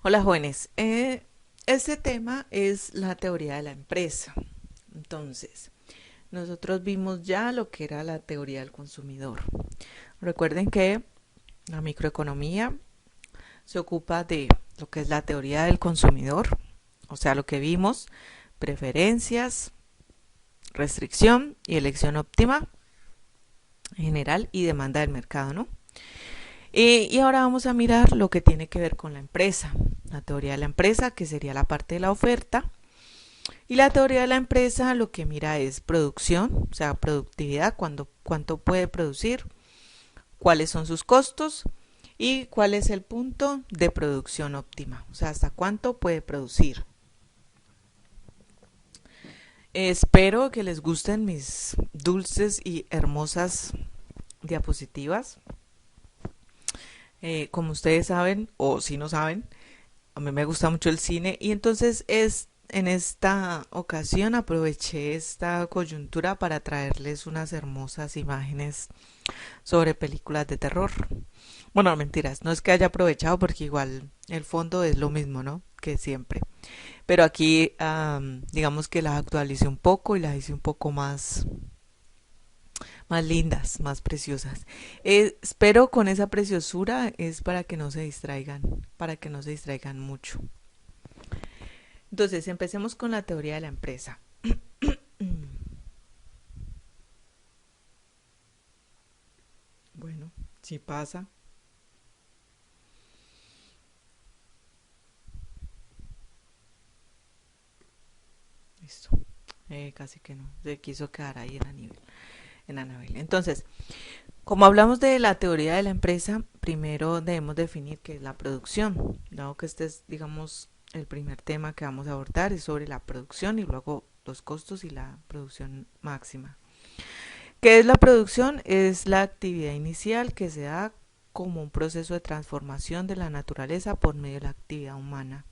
Hola jóvenes, este tema es la teoría de la empresa. Entonces, nosotros vimos ya lo que era la teoría del consumidor. Recuerden que la microeconomía se ocupa de lo que es la teoría del consumidor, o sea, lo que vimos, preferencias, restricción y elección óptima general y demanda del mercado, ¿no? Y ahora vamos a mirar lo que tiene que ver con la empresa, la teoría de la empresa, que sería la parte de la oferta. Y la teoría de la empresa lo que mira es producción, o sea, productividad, cuánto puede producir, cuáles son sus costos y cuál es el punto de producción óptima, o sea, hasta cuánto puede producir. Espero que les gusten mis dulces y hermosas diapositivas. Como ustedes saben, o si no saben, a mí me gusta mucho el cine y entonces en esta ocasión aproveché esta coyuntura para traerles unas hermosas imágenes sobre películas de terror. Bueno, no, mentiras, no es que haya aprovechado porque igual el fondo es lo mismo, ¿no? Que siempre. Pero aquí digamos que las actualicé un poco y las hice un poco más lindas, más preciosas. Espero con esa preciosura es para que no se distraigan, para que no se distraigan mucho. Entonces, empecemos con la teoría de la empresa. Bueno, si pasa. Listo. Casi que no. Se quiso quedar ahí en Anabel. Entonces, como hablamos de la teoría de la empresa, primero debemos definir qué es la producción. Dado que este es, digamos, el primer tema que vamos a abordar es sobre la producción y luego los costos y la producción máxima. ¿Qué es la producción? Es la actividad inicial que se da como un proceso de transformación de la naturaleza por medio de la actividad humana.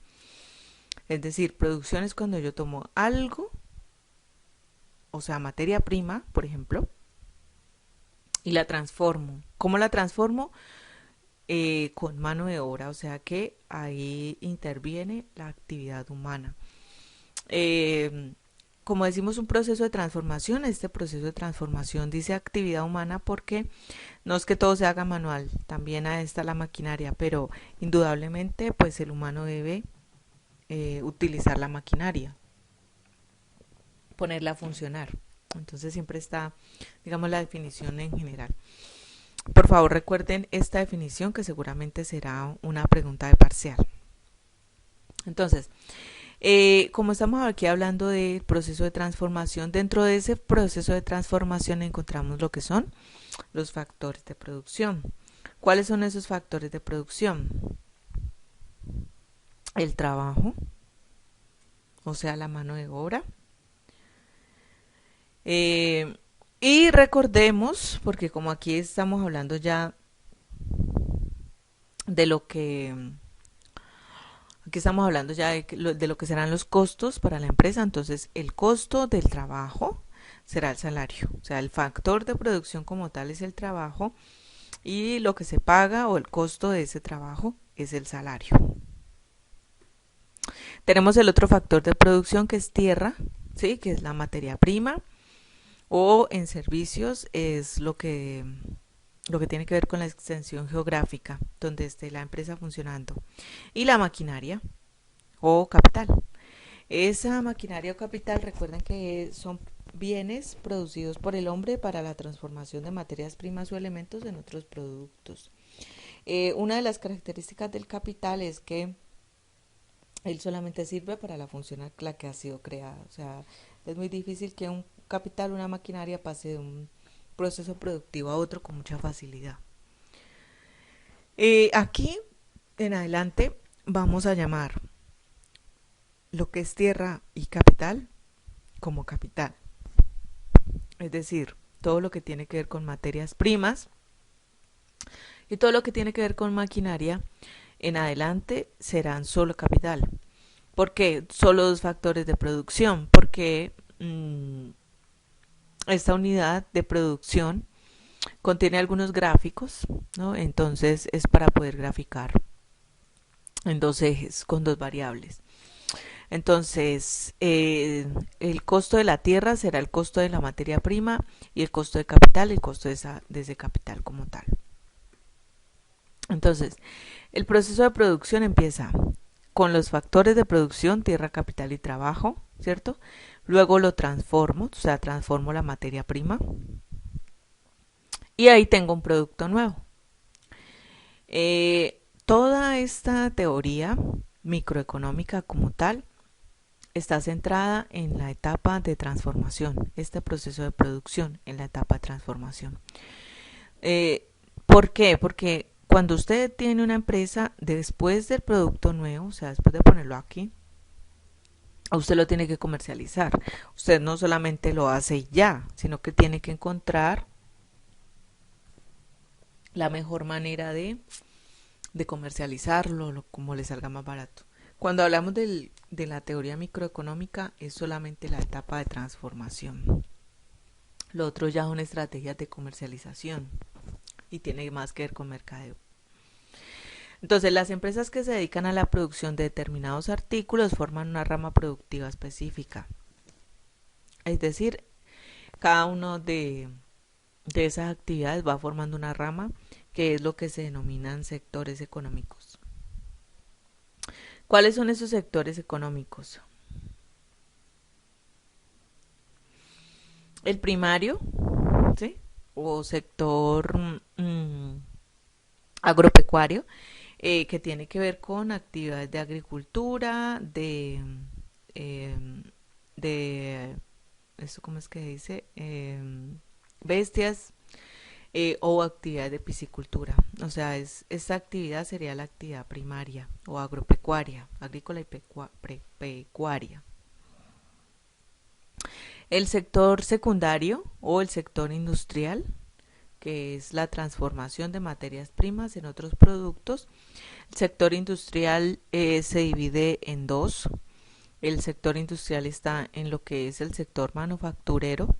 Es decir, producción es cuando yo tomo algo, o sea, materia prima, por ejemplo, y la transformo. ¿Cómo la transformo? Con mano de obra, o sea que ahí interviene la actividad humana. Eh, como decimos, un proceso de transformación, este proceso de transformación dice actividad humana porque no es que todo se haga manual, también ahí está la maquinaria, pero indudablemente pues el humano debe utilizar la maquinaria, ponerla a funcionar. Entonces siempre está, digamos, la definición en general. Por favor, recuerden esta definición que seguramente será una pregunta de parcial. Entonces, como estamos aquí hablando del proceso de transformación, dentro de ese proceso de transformación encontramos lo que son los factores de producción. ¿Cuáles son esos factores de producción? El trabajo, o sea, la mano de obra. Eh, y recordemos, porque como aquí estamos hablando ya de lo que aquí estamos hablando ya de lo que serán los costos para la empresa, entonces el costo del trabajo será el salario, o sea, el factor de producción como tal es el trabajo y lo que se paga o el costo de ese trabajo es el salario. Tenemos el otro factor de producción que es tierra, ¿sí? Que es la materia prima o en servicios es lo que tiene que ver con la extensión geográfica donde esté la empresa funcionando y la maquinaria o capital. Esa maquinaria o capital, recuerden que son bienes producidos por el hombre para la transformación de materias primas o elementos en otros productos. Una de las características del capital es que él solamente sirve para la función a la que ha sido creada. O sea, es muy difícil que un capital, una maquinaria, pase de un proceso productivo a otro con mucha facilidad. Aquí en adelante vamos a llamar lo que es tierra y capital como capital. Es decir, todo lo que tiene que ver con materias primas y todo lo que tiene que ver con maquinaria en adelante serán solo capital. ¿Por qué? Solo dos factores de producción. Porque esta unidad de producción contiene algunos gráficos, ¿no? Entonces es para poder graficar en dos ejes con dos variables. Entonces, el costo de la tierra será el costo de la materia prima y el costo de capital, el costo de ese capital como tal. Entonces, el proceso de producción empieza con los factores de producción, tierra, capital y trabajo, ¿cierto? Luego lo transformo, o sea, transformo la materia prima y ahí tengo un producto nuevo. Toda esta teoría microeconómica como tal está centrada en la etapa de transformación, este proceso de producción en la etapa de transformación. ¿Por qué? Porque cuando usted tiene una empresa, después del producto nuevo, o sea, después de ponerlo aquí, usted lo tiene que comercializar. Usted no solamente lo hace ya, sino que tiene que encontrar la mejor manera de comercializarlo, como le salga más barato. Cuando hablamos de la teoría microeconómica, es solamente la etapa de transformación. Lo otro ya son estrategias de comercialización y tiene más que ver con mercadeo. Entonces, las empresas que se dedican a la producción de determinados artículos forman una rama productiva específica. Es decir, cada uno de esas actividades va formando una rama que es lo que se denominan sectores económicos. ¿Cuáles son esos sectores económicos? El primario, ¿sí? O sector agropecuario, que tiene que ver con actividades de agricultura, eh, de ¿esto cómo es que dice? Bestias, o actividades de piscicultura. O sea, esta actividad sería la actividad primaria o agropecuaria, agrícola y pecuaria. El sector secundario o el sector industrial, que es la transformación de materias primas en otros productos. El sector industrial se divide en dos. El sector industrial está en lo que es el sector manufacturero,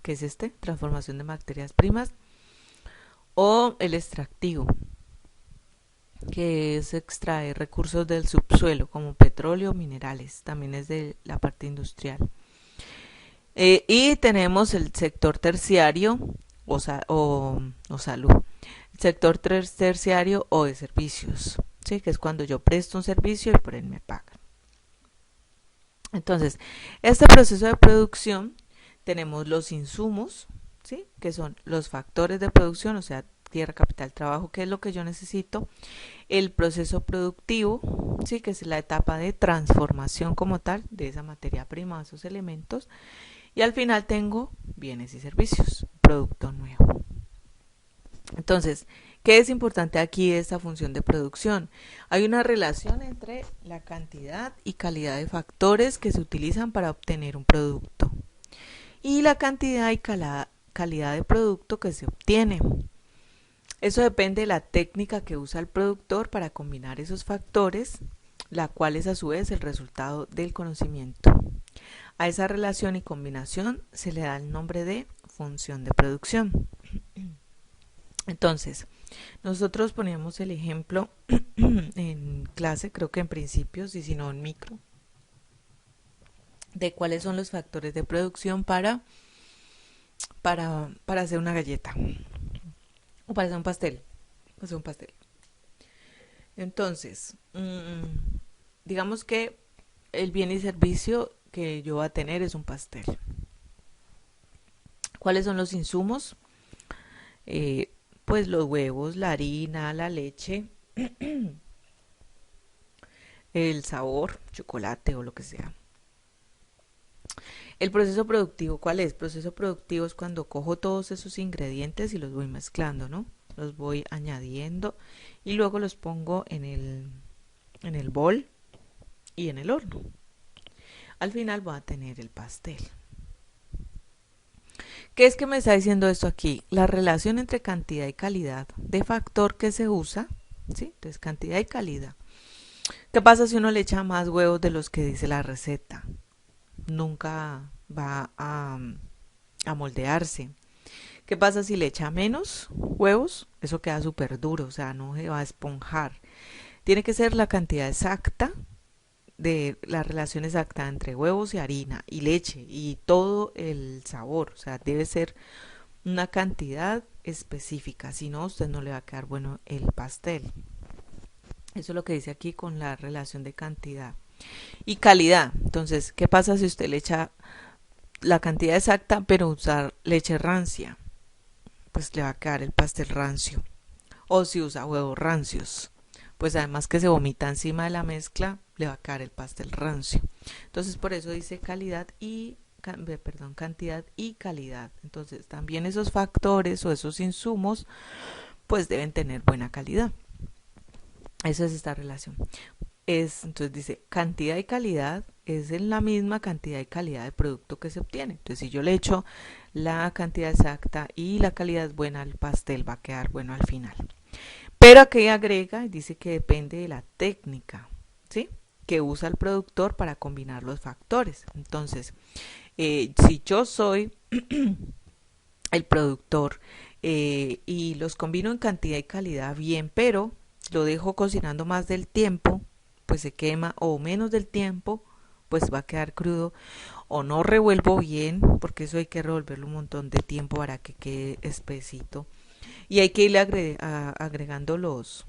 que es transformación de materias primas, o el extractivo, que es extraer recursos del subsuelo como petróleo, minerales, también es de la parte industrial. Y tenemos el sector terciario o salud, el sector terciario o de servicios, ¿sí? Que es cuando yo presto un servicio y por él me pagan. Entonces, este proceso de producción tenemos los insumos, ¿sí? Que son los factores de producción, o sea, tierra, capital, trabajo, que es lo que yo necesito. El proceso productivo, ¿sí? Que es la etapa de transformación como tal de esa materia prima, de esos elementos. Y al final tengo bienes y servicios, producto nuevo. Entonces, ¿qué es importante aquí de esta función de producción? Hay una relación entre la cantidad y calidad de factores que se utilizan para obtener un producto y la cantidad y calidad de producto que se obtiene. Eso depende de la técnica que usa el productor para combinar esos factores, la cual es a su vez el resultado del conocimiento. A esa relación y combinación se le da el nombre de función de producción. Entonces, nosotros poníamos el ejemplo en clase, creo que en principios y si no en micro, de cuáles son los factores de producción para hacer una galleta o para hacer un pastel. Hacer un pastel. Entonces, digamos que el bien y servicio que yo voy a tener es un pastel. ¿Cuáles son los insumos? Pues los huevos, la harina, la leche, el sabor, chocolate o lo que sea. El proceso productivo, ¿cuál es? El proceso productivo es cuando cojo todos esos ingredientes y los voy mezclando, ¿no? Los voy añadiendo y luego los pongo en el bol y en el horno. Al final voy a tener el pastel. ¿Qué es que me está diciendo esto aquí? La relación entre cantidad y calidad de factor que se usa, ¿sí? Entonces, cantidad y calidad. ¿Qué pasa si uno le echa más huevos de los que dice la receta? Nunca va a moldearse. ¿Qué pasa si le echa menos huevos? Eso queda súper duro, o sea, no se va a esponjar. Tiene que ser la cantidad exacta de la relación exacta entre huevos y harina y leche y todo el sabor. O sea, debe ser una cantidad específica, si no, a usted no le va a quedar bueno el pastel. Eso es lo que dice aquí con la relación de cantidad y calidad. Entonces, ¿qué pasa si usted le echa la cantidad exacta pero usar leche rancia? Pues le va a quedar el pastel rancio. O si usa huevos rancios, pues además que se vomita encima de la mezcla, le va a quedar el pastel rancio. Entonces por eso dice calidad y perdón, cantidad y calidad. Entonces también esos factores o esos insumos pues deben tener buena calidad. Esa es esta relación. Entonces dice cantidad y calidad es en la misma cantidad y calidad de producto que se obtiene. Entonces si yo le echo la cantidad exacta y la calidad es buena, el pastel va a quedar bueno al final. Pero aquí agrega y dice que depende de la técnica, ¿sí?, que usa el productor para combinar los factores. Entonces, si yo soy el productor y los combino en cantidad y calidad bien, pero lo dejo cocinando más del tiempo, pues se quema, o menos del tiempo, pues va a quedar crudo, o no revuelvo bien, porque eso hay que revolverlo un montón de tiempo para que quede espesito. Y hay que irle agregando los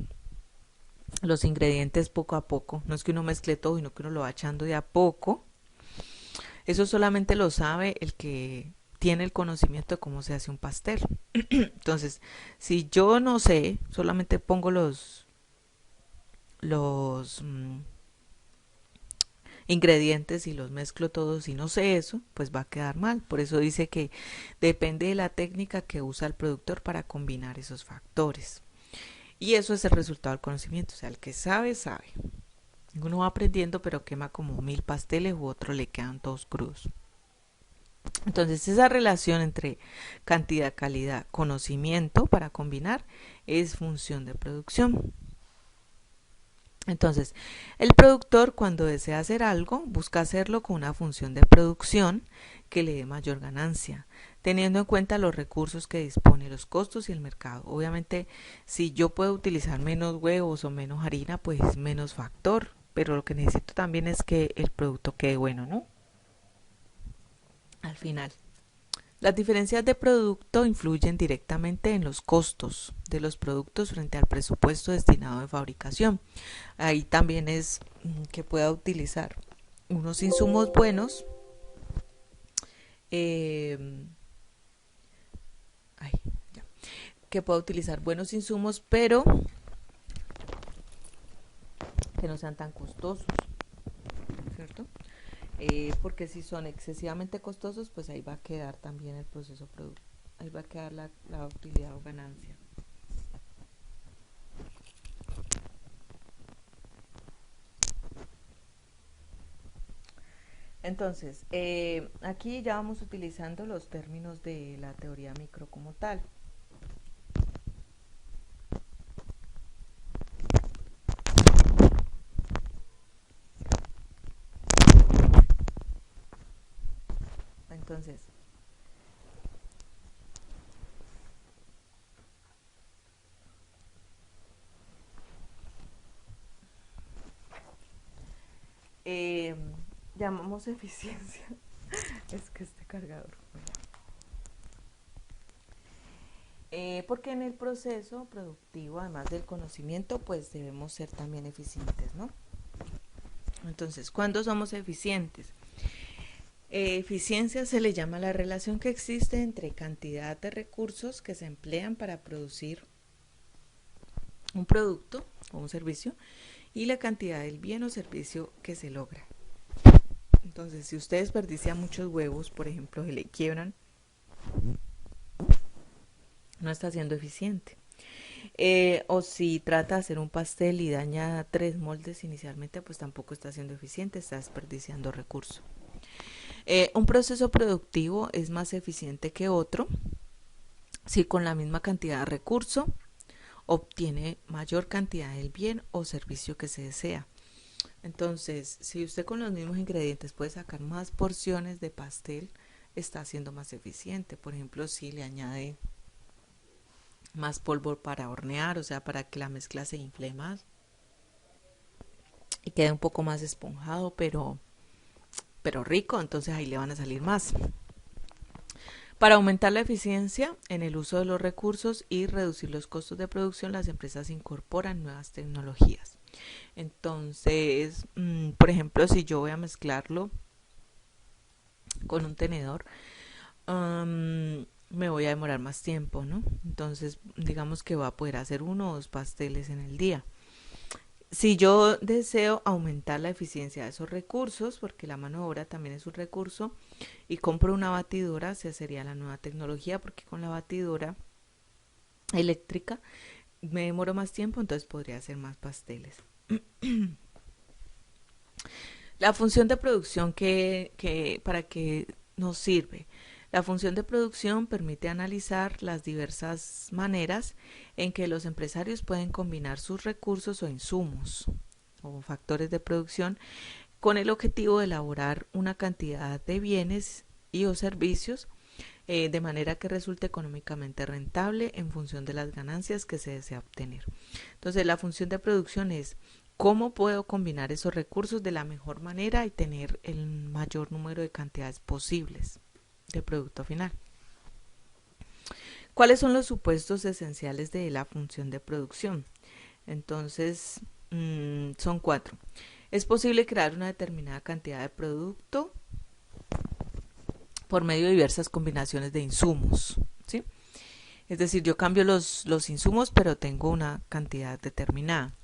ingredientes poco a poco. No es que uno mezcle todo, sino que uno lo va echando de a poco. Eso solamente lo sabe el que tiene el conocimiento de cómo se hace un pastel. Entonces, si yo no sé, solamente pongo los ingredientes y los mezclo todos y no sé eso, pues va a quedar mal. Por eso dice que depende de la técnica que usa el productor para combinar esos factores. Y eso es el resultado del conocimiento. O sea, el que sabe, sabe. Uno va aprendiendo, pero quema como 1000 pasteles u otro le quedan todos crudos. Entonces, esa relación entre cantidad, calidad, conocimiento para combinar es función de producción. Entonces, el productor cuando desea hacer algo busca hacerlo con una función de producción que le dé mayor ganancia, teniendo en cuenta los recursos que dispone, los costos y el mercado. Obviamente, si yo puedo utilizar menos huevos o menos harina, pues menos factor, pero lo que necesito también es que el producto quede bueno, ¿no? Al final. Las diferencias de producto influyen directamente en los costos de los productos frente al presupuesto destinado de fabricación. Ahí también es que pueda utilizar unos insumos buenos, eh, ay, ya, que pueda utilizar buenos insumos, pero que no sean tan costosos, ¿cierto? Porque si son excesivamente costosos, pues ahí va a quedar también el proceso producto, ahí va a quedar la utilidad o ganancia. Entonces, aquí ya vamos utilizando los términos de la teoría micro como tal. Entonces, eh, llamamos eficiencia. Es que este cargador. Porque en el proceso productivo, además del conocimiento, pues debemos ser también eficientes, ¿no? Entonces, ¿cuándo somos eficientes? Eficiencia se le llama la relación que existe entre cantidad de recursos que se emplean para producir un producto o un servicio y la cantidad del bien o servicio que se logra. Entonces, si usted desperdicia muchos huevos, por ejemplo, se le quiebran, no está siendo eficiente. O si trata de hacer un pastel y daña 3 moldes inicialmente, pues tampoco está siendo eficiente, está desperdiciando recursos. Un proceso productivo es más eficiente que otro si con la misma cantidad de recurso obtiene mayor cantidad del bien o servicio que se desea. Entonces, si usted con los mismos ingredientes puede sacar más porciones de pastel, está siendo más eficiente. Por ejemplo, si le añade más polvo para hornear, o sea, para que la mezcla se infle más, quede un poco más esponjado, pero rico, entonces ahí le van a salir más. Para aumentar la eficiencia en el uso de los recursos y reducir los costos de producción, las empresas incorporan nuevas tecnologías. Entonces, por ejemplo, si yo voy a mezclarlo con un tenedor, me voy a demorar más tiempo, ¿no? Entonces, digamos que va a poder hacer 1 o 2 pasteles en el día. Si yo deseo aumentar la eficiencia de esos recursos, porque la mano de obra también es un recurso, y compro una batidora, se sería la nueva tecnología, porque con la batidora eléctrica me demoro más tiempo, entonces podría hacer más pasteles. La función de producción para que nos sirve. La función de producción permite analizar las diversas maneras en que los empresarios pueden combinar sus recursos o insumos o factores de producción con el objetivo de elaborar una cantidad de bienes y o servicios de manera que resulte económicamente rentable en función de las ganancias que se desea obtener. Entonces, la función de producción es cómo puedo combinar esos recursos de la mejor manera y tener el mayor número de cantidades posibles de producto final. ¿Cuáles son los supuestos esenciales de la función de producción? Entonces, son 4. Es posible crear una determinada cantidad de producto por medio de diversas combinaciones de insumos, ¿sí? Es decir, yo cambio los insumos, pero tengo una cantidad determinada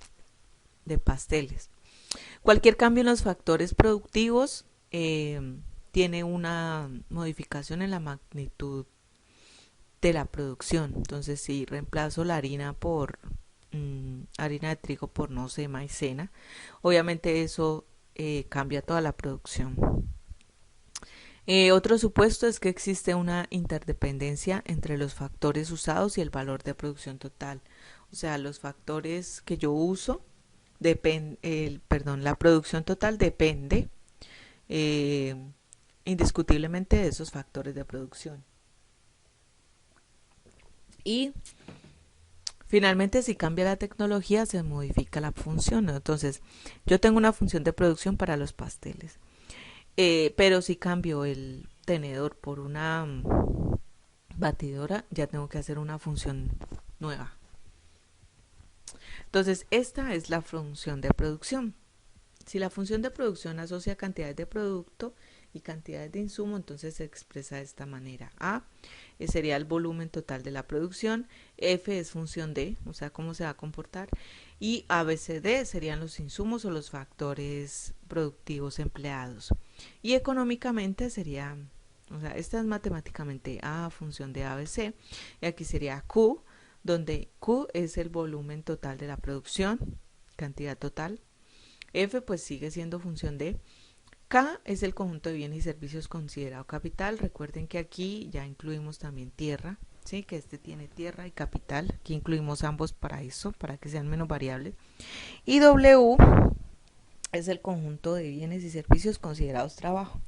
de pasteles. Cualquier cambio en los factores productivos tiene una modificación en la magnitud de la producción. Entonces, si reemplazo la harina por harina de trigo por, no sé, maicena, obviamente eso cambia toda la producción. Otro supuesto es que existe una interdependencia entre los factores usados y el valor de producción total. O sea, los factores que yo uso, la producción total depende eh, indiscutiblemente de esos factores de producción. Y finalmente, si cambia la tecnología, se modifica la función, ¿no? Entonces, yo tengo una función de producción para los pasteles. Pero si cambio el tenedor por una batidora, ya tengo que hacer una función nueva. Entonces, esta es la función de producción. Si la función de producción asocia cantidades de producto y cantidades de insumo, entonces se expresa de esta manera. A sería el volumen total de la producción, F es función de, o sea, cómo se va a comportar, y ABCD serían los insumos o los factores productivos empleados. Y económicamente sería, o sea, esta es matemáticamente A función de ABC, y aquí sería Q, donde Q es el volumen total de la producción, cantidad total. F pues sigue siendo función de. K es el conjunto de bienes y servicios considerado capital. Recuerden que aquí ya incluimos también tierra, ¿sí? Que este tiene tierra y capital. Aquí incluimos ambos para eso, para que sean menos variables. Y W es el conjunto de bienes y servicios considerados trabajo.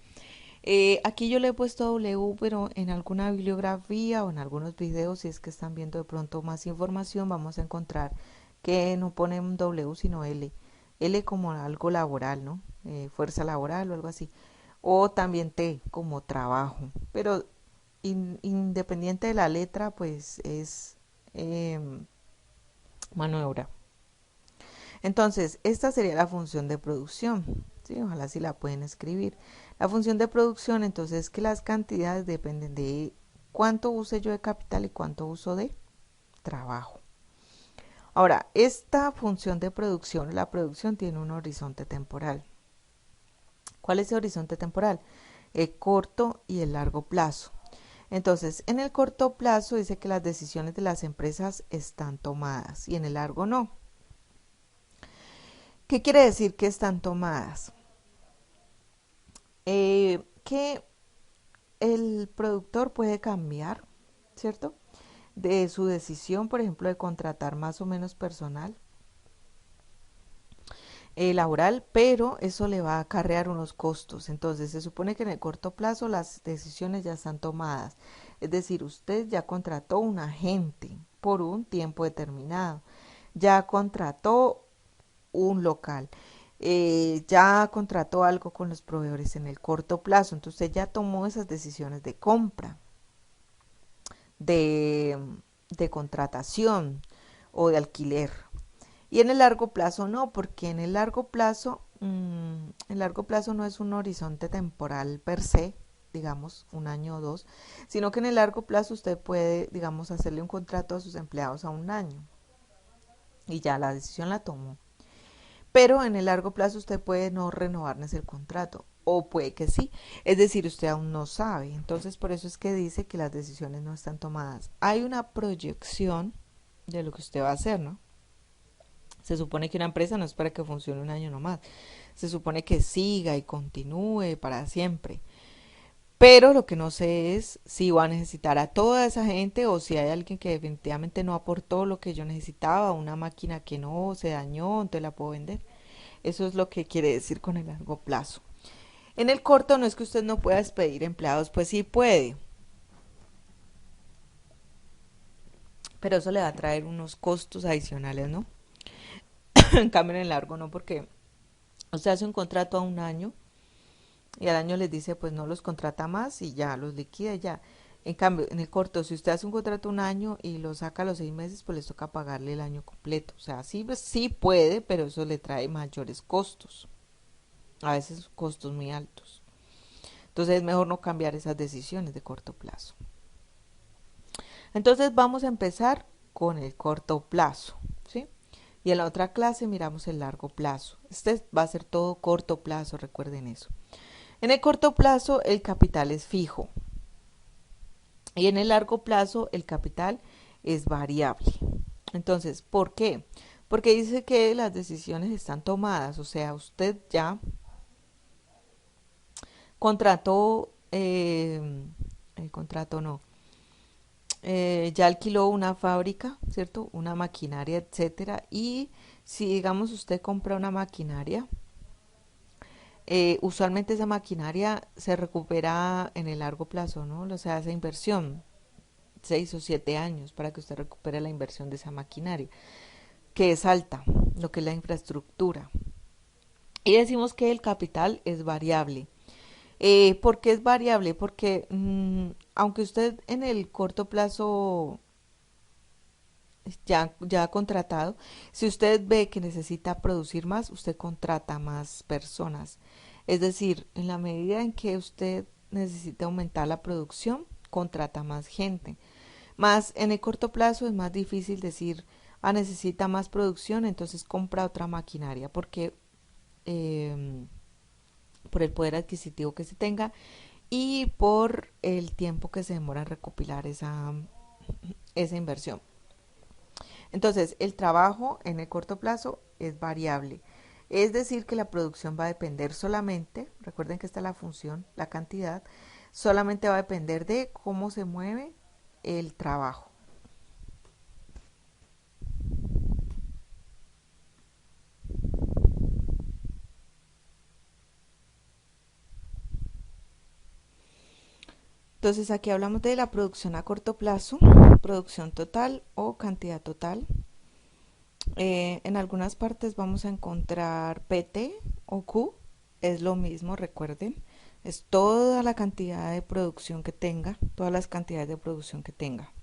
Aquí yo le he puesto W, pero en alguna bibliografía o en algunos videos, si es que están viendo de pronto más información, vamos a encontrar que no ponen W sino L. L como algo laboral, ¿no? Fuerza laboral o algo así. O también T como trabajo. Pero independiente de la letra, pues es eh, mano de obra. Entonces, esta sería la función de producción. ¿Sí? Ojalá si la pueden escribir. La función de producción, entonces, es que las cantidades dependen de cuánto use yo de capital y cuánto uso de trabajo. Ahora, esta función de producción, la producción tiene un horizonte temporal. ¿Cuál es el horizonte temporal? El corto y el largo plazo. Entonces, en el corto plazo dice que las decisiones de las empresas están tomadas y en el largo no. ¿Qué quiere decir que están tomadas? Que el productor puede cambiar, ¿cierto? De su decisión, por ejemplo, de contratar más o menos personal laboral, pero eso le va a acarrear unos costos. Entonces, se supone que en el corto plazo las decisiones ya están tomadas. Es decir, usted ya contrató un agente por un tiempo determinado, ya contrató un local, ya contrató algo con los proveedores en el corto plazo, entonces usted ya tomó esas decisiones de compra, de, de contratación o de alquiler. Y en el largo plazo no, porque en el largo plazo no es un horizonte temporal per se, digamos, un año o dos, sino que en el largo plazo usted puede, digamos, hacerle un contrato a sus empleados a un año y ya la decisión la tomó. Pero en el largo plazo usted puede no renovarles el contrato o puede que sí, es decir, usted aún no sabe. Entonces, por eso es que dice que las decisiones no están tomadas. Hay una proyección de lo que usted va a hacer, ¿no? Se supone que una empresa no es para que funcione un año nomás. Se supone que siga y continúe para siempre. Pero lo que no sé es si va a necesitar a toda esa gente o si hay alguien que definitivamente no aportó lo que yo necesitaba, una máquina que no se dañó, entonces la puedo vender. Eso es lo que quiere decir con el largo plazo. En el corto no es que usted no pueda despedir empleados, pues sí puede, pero eso le va a traer unos costos adicionales, ¿no? En cambio en el largo no, porque usted hace un contrato a un año y al año les dice pues no los contrata más y ya los liquida y ya. En cambio, en el corto, si usted hace un contrato un año y lo saca a los 6 meses, pues les toca pagarle el año completo. O sea, sí, pues, sí puede, pero eso le trae mayores costos, a veces costos muy altos. Entonces es mejor no cambiar esas decisiones de corto plazo. Entonces vamos a empezar con el corto plazo, ¿sí? Y en la otra clase miramos el largo plazo. Este va a ser todo corto plazo, recuerden eso. En el corto plazo el capital es fijo y en el largo plazo el capital es variable. Entonces, ¿por qué? Porque dice que las decisiones están tomadas, o sea, usted ya contrató, el contrato no, ya alquiló una fábrica, ¿cierto? Una maquinaria, etcétera. Y si, digamos, usted compra una maquinaria, usualmente esa maquinaria se recupera en el largo plazo, ¿no? O sea, esa inversión, 6 o 7 años para que usted recupere la inversión de esa maquinaria, que es alta, lo que es la infraestructura. Y decimos que el capital es variable. ¿Por qué es variable? Porque aunque usted en el corto plazo ya contratado, si usted ve que necesita producir más, usted contrata más personas. Es decir, en la medida en que usted necesita aumentar la producción, contrata más gente. Más en el corto plazo es más difícil decir, necesita más producción, entonces compra otra maquinaria, porque eh, por el poder adquisitivo que se tenga y por el tiempo que se demora en recopilar esa inversión. Entonces, el trabajo en el corto plazo es variable. Es decir, que la producción va a depender solamente, recuerden que esta es la función, la cantidad, solamente va a depender de cómo se mueve el trabajo. Entonces, aquí hablamos de la producción a corto plazo, producción total o cantidad total. En algunas partes vamos a encontrar PT o Q, es lo mismo, recuerden, es toda la cantidad de producción que tenga, todas las cantidades de producción que tenga.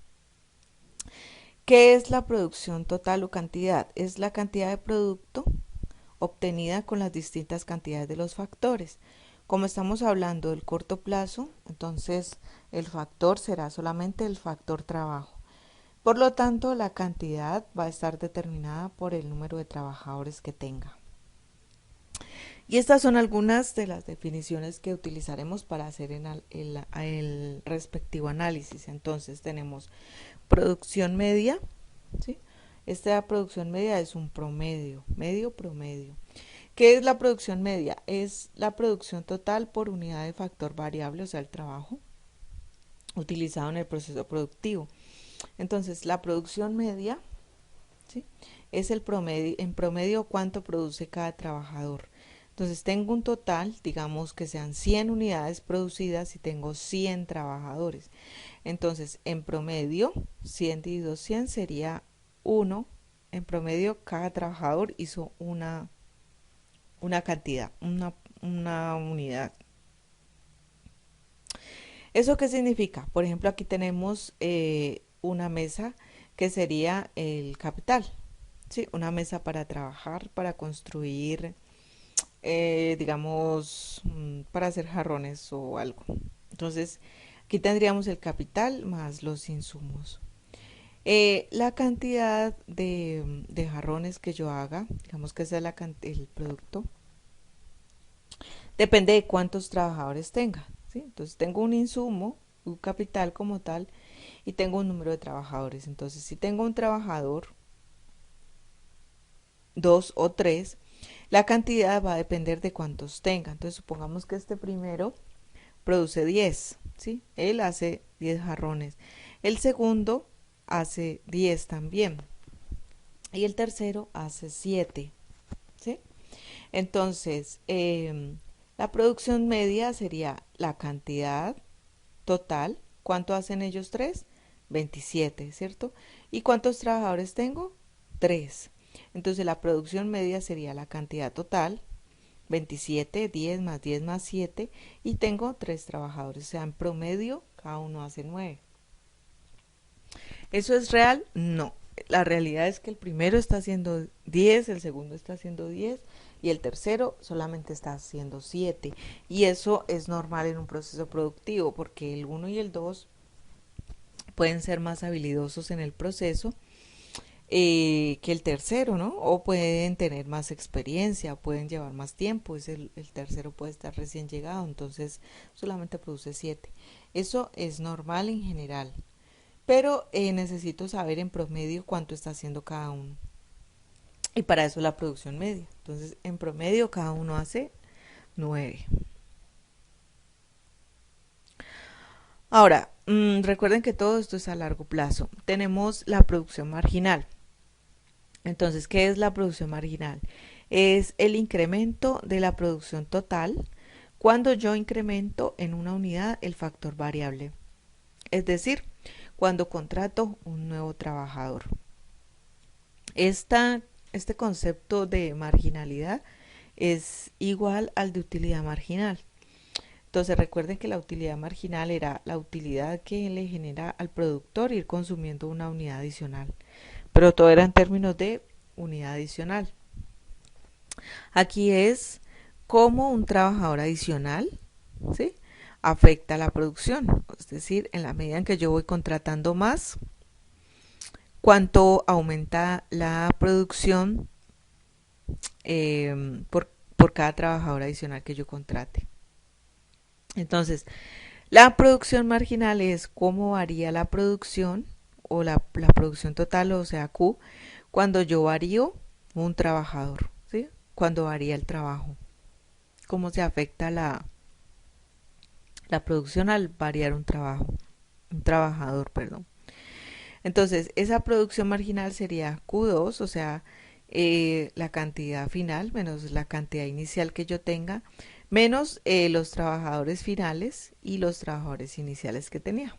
¿Qué es la producción total o cantidad? Es la cantidad de producto obtenida con las distintas cantidades de los factores. Como estamos hablando del corto plazo, entonces el factor será solamente el factor trabajo. Por lo tanto, la cantidad va a estar determinada por el número de trabajadores que tenga. Y estas son algunas de las definiciones que utilizaremos para hacer el respectivo análisis. Entonces tenemos producción media, ¿sí? Esta producción media es un promedio, medio promedio. ¿Qué es la producción media? Es la producción total por unidad de factor variable, o sea, el trabajo utilizado en el proceso productivo. Entonces, la producción media, ¿sí?, es el promedio, en promedio cuánto produce cada trabajador. Entonces tengo un total, digamos que sean 100 unidades producidas y tengo 100 trabajadores. Entonces, en promedio, 100 dividido 100 sería 1. En promedio, cada trabajador hizo una cantidad, una unidad. ¿Eso qué significa? Por ejemplo, aquí tenemos una mesa que sería el capital, ¿sí? Una mesa para trabajar, para construir, digamos, para hacer jarrones o algo. Entonces, aquí tendríamos el capital más los insumos. La cantidad de jarrones que yo haga, digamos que ese es el producto, depende de cuántos trabajadores tenga, ¿sí? Entonces tengo un insumo, un capital como tal, y tengo un número de trabajadores. Entonces, si tengo un trabajador, dos o tres, la cantidad va a depender de cuántos tenga. Entonces, supongamos que este primero produce 10, ¿sí? Él hace 10 jarrones. El segundo hace 10 también. Y el tercero hace 7, ¿sí? Entonces, la producción media sería la cantidad total. ¿Cuánto hacen ellos tres? 27, ¿cierto? ¿Y cuántos trabajadores tengo? 3. Entonces la producción media sería la cantidad total, 27, 10 más 10 más 7, y tengo 3 trabajadores. O sea, en promedio cada uno hace 9. ¿Eso es real? No. La realidad es que el primero está haciendo 10, el segundo está haciendo 10 y el tercero solamente está haciendo 7. Y eso es normal en un proceso productivo porque el uno y el 2 pueden ser más habilidosos en el proceso que el tercero, ¿no? O pueden tener más experiencia, pueden llevar más tiempo. El tercero puede estar recién llegado, entonces solamente produce 7. Eso es normal en general, pero necesito saber en promedio cuánto está haciendo cada uno. Y para eso la producción media. Entonces, en promedio cada uno hace 9. Ahora, recuerden que todo esto es a largo plazo. Tenemos la producción marginal. Entonces, ¿qué es la producción marginal? Es el incremento de la producción total cuando yo incremento en una unidad el factor variable. Es decir, cuando contrato un nuevo trabajador. Este concepto de marginalidad es igual al de utilidad marginal. Entonces recuerden que la utilidad marginal era la utilidad que le genera al productor ir consumiendo una unidad adicional. Pero todo era en términos de unidad adicional. Aquí es cómo un trabajador adicional, ¿sí?, afecta la producción. Es decir, en la medida en que yo voy contratando más, cuánto aumenta la producción por cada trabajador adicional que yo contrate. Entonces, la producción marginal es cómo varía la producción o la producción total, o sea, Q, cuando yo varío un trabajador, ¿sí? Cuando varía el trabajo. Cómo se afecta la producción al variar un trabajador, perdón. Entonces, esa producción marginal sería Q2, o sea, la cantidad final menos la cantidad inicial que yo tenga, menos los trabajadores finales y los trabajadores iniciales que tenía.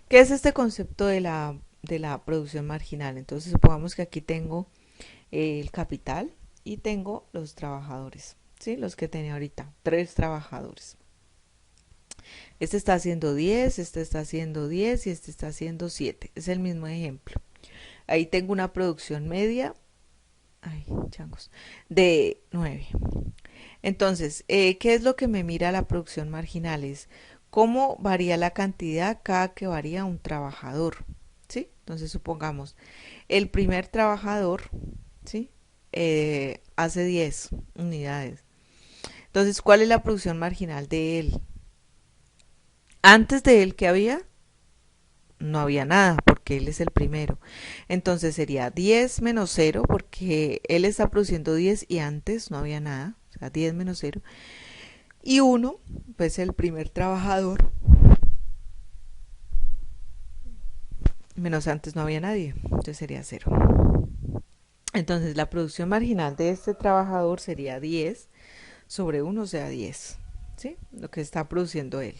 ¿Qué es este concepto de la producción marginal? Entonces, supongamos que aquí tengo el capital y tengo los trabajadores, ¿sí? Los que tenía ahorita, 3 trabajadores. Este está haciendo 10, este está haciendo 10 y este está haciendo 7. Es el mismo ejemplo. Ahí tengo una producción media, ay, changos, de 9. Entonces, ¿qué es lo que me mira la producción marginal? Es cómo varía la cantidad cada que varía un trabajador, ¿sí? Entonces, supongamos, el primer trabajador, ¿sí?, hace 10 unidades. Entonces, ¿cuál es la producción marginal de él? Antes de él, ¿qué había? No había nada, porque él es el primero. Entonces sería 10 menos 0, porque él está produciendo 10 y antes no había nada. O sea, 10 menos 0. Y 1, pues el primer trabajador, menos antes no había nadie. Entonces sería 0. Entonces la producción marginal de este trabajador sería 10 sobre 1, o sea, 10. ¿Sí? Lo que está produciendo él.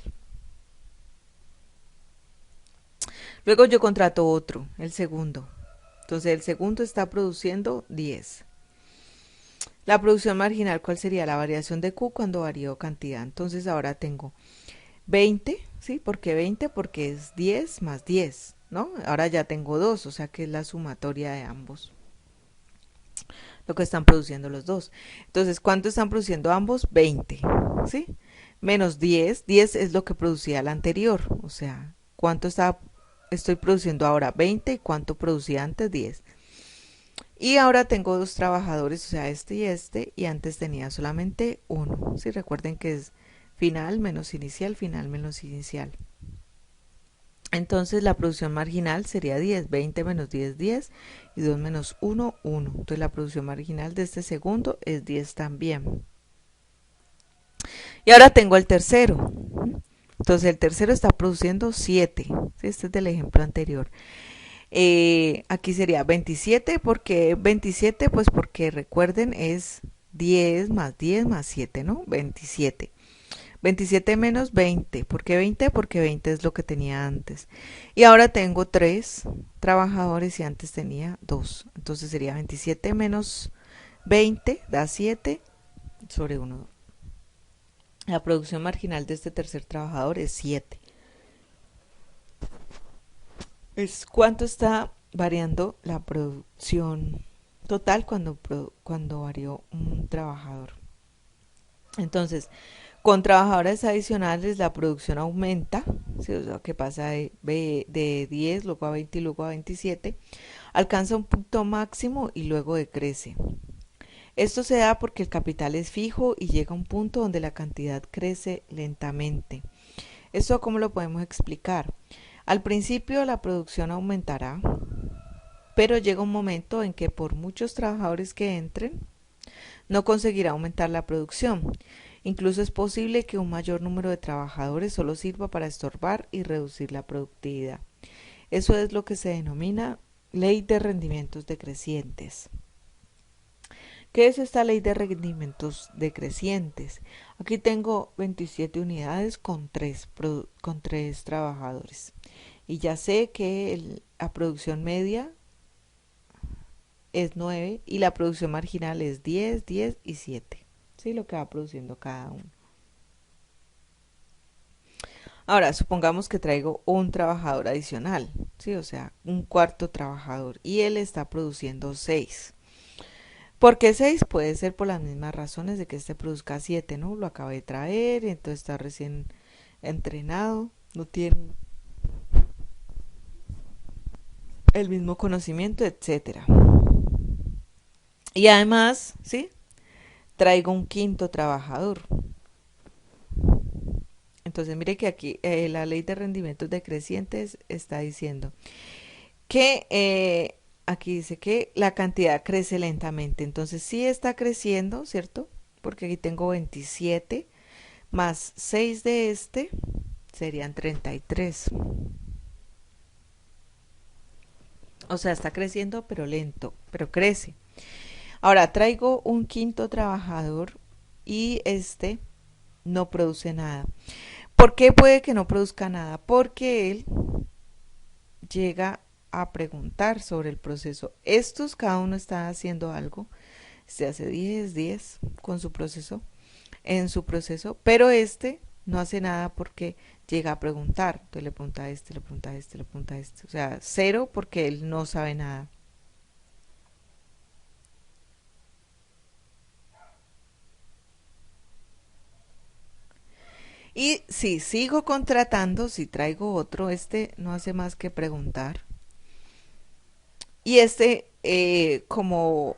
Luego yo contrato otro, el segundo. Entonces el segundo está produciendo 10. La producción marginal, ¿cuál sería? La variación de Q cuando varío cantidad. Entonces ahora tengo 20, ¿sí? ¿Por qué 20? Porque es 10 más 10, ¿no? Ahora ya tengo 2, o sea que es la sumatoria de ambos, lo que están produciendo los dos. Entonces, ¿cuánto están produciendo ambos? 20, ¿sí? Menos 10, 10 es lo que producía la anterior, o sea, ¿cuánto estoy produciendo ahora? 20, y ¿cuánto producía antes? 10. Y ahora tengo dos trabajadores, o sea, y antes tenía solamente uno. ¿Sí? Recuerden que es final menos inicial. Entonces la producción marginal sería 10, 20 menos 10, 10, y 2 menos 1, 1. Entonces la producción marginal de este segundo es 10 también. Y ahora tengo el tercero. Entonces el tercero está produciendo 7. ¿Sí? Este es del ejemplo anterior. Aquí sería 27. ¿Por qué 27? Pues porque recuerden es 10 más 7, ¿no? 27. 27 menos 20. ¿Por qué 20? Porque 20 es lo que tenía antes. Y ahora tengo 3 trabajadores y antes tenía 2. Entonces sería 27 menos 20 da 7 sobre 1. La producción marginal de este tercer trabajador es 7. Es cuánto está variando la producción total cuando varió un trabajador. Entonces, con trabajadores adicionales la producción aumenta, ¿sí? O sea, que pasa de 10, luego a 20 y luego a 27, alcanza un punto máximo y luego decrece. Esto se da porque el capital es fijo y llega a un punto donde la cantidad crece lentamente. ¿Esto cómo lo podemos explicar? Al principio la producción aumentará, pero llega un momento en que por muchos trabajadores que entren, no conseguirá aumentar la producción. Incluso es posible que un mayor número de trabajadores solo sirva para estorbar y reducir la productividad. Eso es lo que se denomina ley de rendimientos decrecientes. ¿Qué es esta ley de rendimientos decrecientes? Aquí tengo 27 unidades con 3 trabajadores. Y ya sé que la producción media es 9 y la producción marginal es 10, 10 y 7. ¿Sí? Lo que va produciendo cada uno. Ahora, supongamos que traigo un trabajador adicional, ¿sí? O sea, un cuarto trabajador y él está produciendo 6. ¿Por qué 6? Puede ser por las mismas razones de que este produzca 7, ¿no? Lo acabé de traer, entonces está recién entrenado, no tiene el mismo conocimiento, etcétera. Y además, ¿sí? Traigo un quinto trabajador. Entonces, mire que aquí la ley de rendimientos decrecientes está diciendo que aquí dice que la cantidad crece lentamente. Entonces, sí está creciendo, ¿cierto? Porque aquí tengo 27 más 6 de este serían 33. O sea, está creciendo, pero lento, pero crece. Ahora traigo un quinto trabajador y este no produce nada. ¿Por qué puede que no produzca nada? Porque él llega a preguntar sobre el proceso. Estos, cada uno está haciendo algo. Se hace 10, 10 con su proceso, en su proceso, pero este no hace nada porque llega a preguntar. Entonces le pregunta a este, le pregunta a este, le pregunta a este. O sea, cero porque él no sabe nada. Y si sigo contratando, si traigo otro, este no hace más que preguntar. Y este, como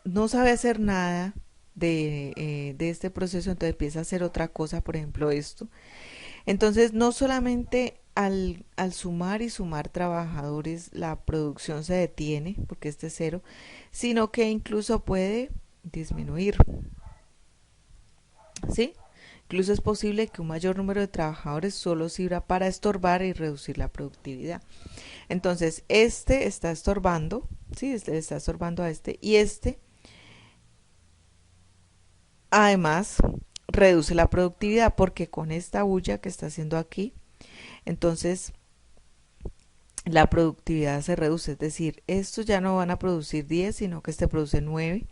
no sabe hacer nada de este proceso, entonces empieza a hacer otra cosa, por ejemplo esto. Entonces, no solamente al sumar y sumar trabajadores, la producción se detiene, porque este es cero, sino que incluso puede disminuir, ¿sí? Incluso es posible que un mayor número de trabajadores solo sirva para estorbar y reducir la productividad. Entonces, este está estorbando, ¿sí? Este está estorbando a este, y este, además, reduce la productividad, porque con esta bulla que está haciendo aquí, entonces la productividad se reduce, es decir, estos ya no van a producir 10, sino que este produce 9,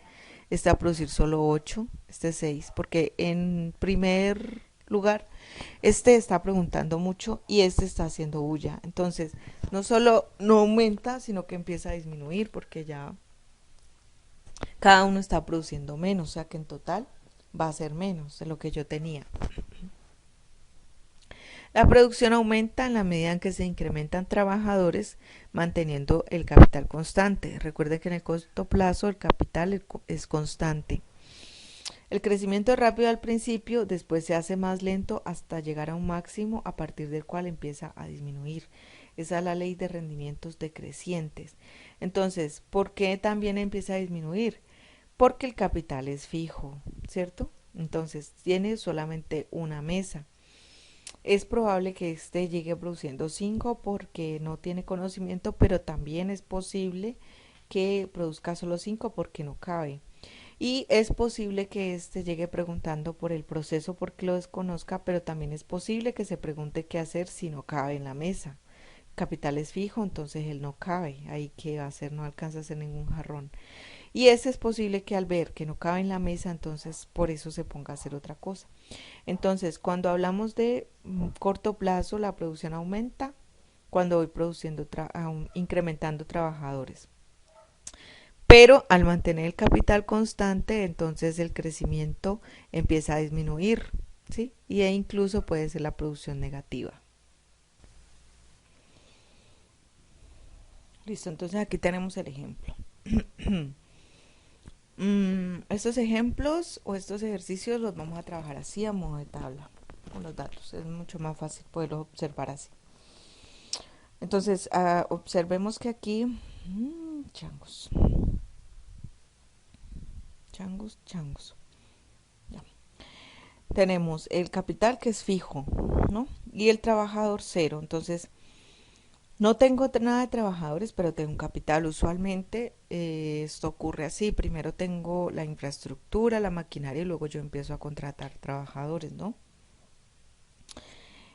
este va a producir solo 8, este 6, porque en primer lugar, este está preguntando mucho y este está haciendo bulla. Entonces, no solo no aumenta, sino que empieza a disminuir porque ya cada uno está produciendo menos, o sea que en total va a ser menos de lo que yo tenía. La producción aumenta en la medida en que se incrementan trabajadores manteniendo el capital constante. Recuerden que en el corto plazo el capital es constante. El crecimiento es rápido al principio, después se hace más lento hasta llegar a un máximo a partir del cual empieza a disminuir. Esa es la ley de rendimientos decrecientes. Entonces, ¿por qué también empieza a disminuir? Porque el capital es fijo, ¿cierto? Entonces, tiene solamente una mesa. Es probable que este llegue produciendo 5 porque no tiene conocimiento, pero también es posible que produzca solo 5 porque no cabe. Y es posible que este llegue preguntando por el proceso porque lo desconozca, pero también es posible que se pregunte qué hacer si no cabe en la mesa. Capital es fijo, entonces él no cabe. Ahí qué va a hacer, no alcanza a hacer ningún jarrón. Y ese es posible que al ver que no cabe en la mesa, entonces por eso se ponga a hacer otra cosa. Entonces, cuando hablamos de corto plazo, la producción aumenta cuando voy produciendo incrementando trabajadores. Pero al mantener el capital constante, entonces el crecimiento empieza a disminuir, ¿sí? Y incluso puede ser la producción negativa. Listo, entonces aquí tenemos el ejemplo. Estos ejemplos o estos ejercicios los vamos a trabajar así a modo de tabla con los datos. Es mucho más fácil poderlo observar así. Entonces, observemos que aquí, changos, changos. Ya. Tenemos el capital que es fijo, ¿no? Y el trabajador cero. Entonces, no tengo nada de trabajadores, pero tengo un capital. Usualmente esto ocurre así. Primero tengo la infraestructura, la maquinaria y luego yo empiezo a contratar trabajadores, ¿no?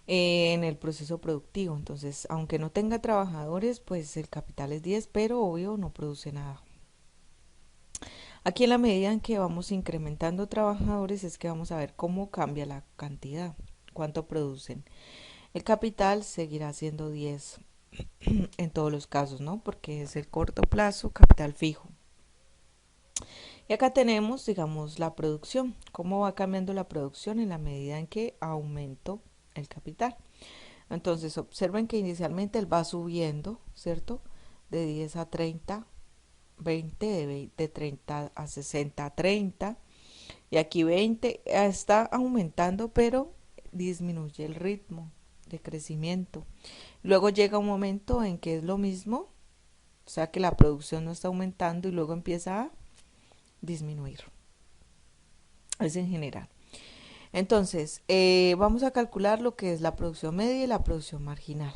En el proceso productivo. Entonces, aunque no tenga trabajadores, pues el capital es 10, pero obvio no produce nada. Aquí en la medida en que vamos incrementando trabajadores es que vamos a ver cómo cambia la cantidad, cuánto producen. El capital seguirá siendo 10 en todos los casos, ¿no? Porque es el corto plazo, capital fijo. Y acá tenemos, digamos, la producción. ¿Cómo va cambiando la producción en la medida en que aumento el capital? Entonces, observen que inicialmente él va subiendo, ¿cierto? De 10 a 30, 20, de 30 a 60 a 30. Y aquí 20 está aumentando, pero disminuye el ritmo de crecimiento. Luego llega un momento en que es lo mismo, o sea que la producción no está aumentando y luego empieza a disminuir. Es en general. Entonces, vamos a calcular lo que es la producción media y la producción marginal.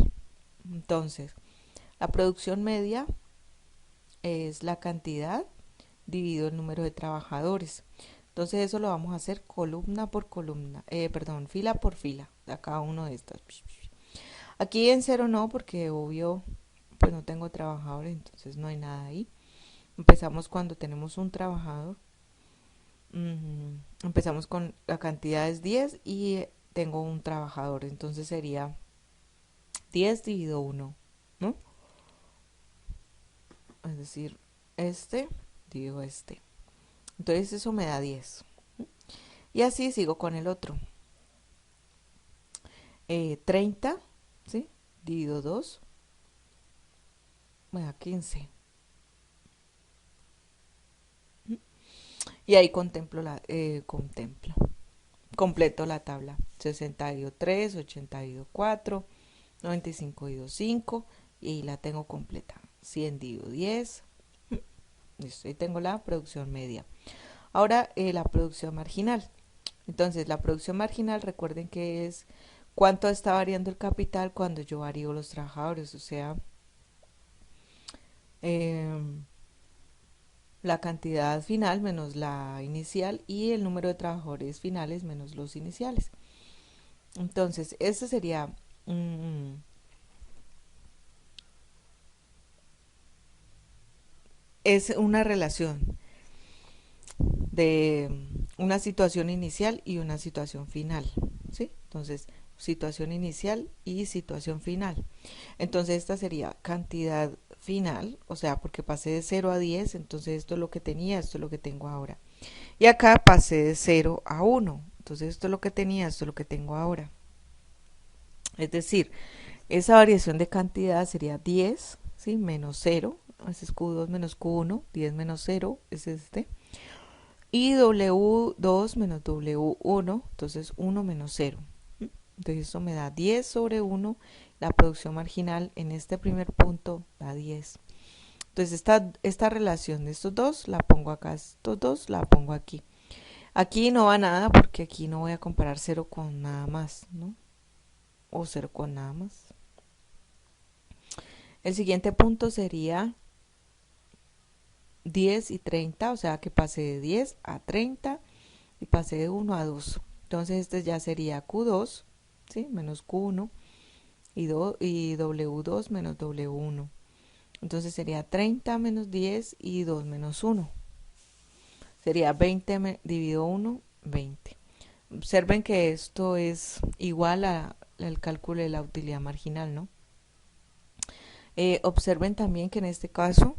Entonces, la producción media es la cantidad dividido el número de trabajadores. Entonces eso lo vamos a hacer columna por columna, perdón, fila por fila, a cada uno de estas. Aquí en cero no, porque obvio, pues no tengo trabajadores, entonces no hay nada ahí. Empezamos cuando tenemos un trabajador. Empezamos con la cantidad es 10 y tengo un trabajador, entonces sería 10 dividido 1, ¿no? Es decir, este divido este. Entonces eso me da 10. Y así sigo con el otro. 30, ¿sí? Divido 2, me da 15. Y ahí completo la tabla. 60 dividido 3, 80 dividido 4, 95 dividido 5. Y ahí la tengo completa. 100 dividido 10. Listo, ahí tengo la producción media. Ahora la producción marginal. Entonces, la producción marginal, recuerden que es cuánto está variando el capital cuando yo varío los trabajadores, o sea, la cantidad final menos la inicial y el número de trabajadores finales menos los iniciales. Entonces, este sería es una relación de una situación inicial y una situación final, ¿sí? Entonces, situación inicial y situación final. Entonces, esta sería cantidad final, o sea, porque pasé de 0 a 10, entonces esto es lo que tenía, esto es lo que tengo ahora. Y acá pasé de 0 a 1, entonces esto es lo que tenía, esto es lo que tengo ahora. Es decir, esa variación de cantidad sería 10, ¿sí? Menos 0, ese es Q2 menos Q1, 10 menos 0 es este. Y W2 menos W1, entonces 1 menos 0. Entonces esto me da 10 sobre 1, la producción marginal en este primer punto da 10. Entonces esta relación de estos dos la pongo acá, estos dos la pongo aquí. Aquí no va nada porque aquí no voy a comparar 0 con nada más, ¿no? O 0 con nada más. El siguiente punto sería 10 y 30, o sea que pasé de 10 a 30 y pasé de 1 a 2. Entonces este ya sería Q2, ¿sí? Menos Q1 y W2 menos W1. Entonces sería 30 menos 10 y 2 menos 1. Sería 20 dividido 1, 20. Observen que esto es igual al cálculo de la utilidad marginal, ¿no? Observen también que en este caso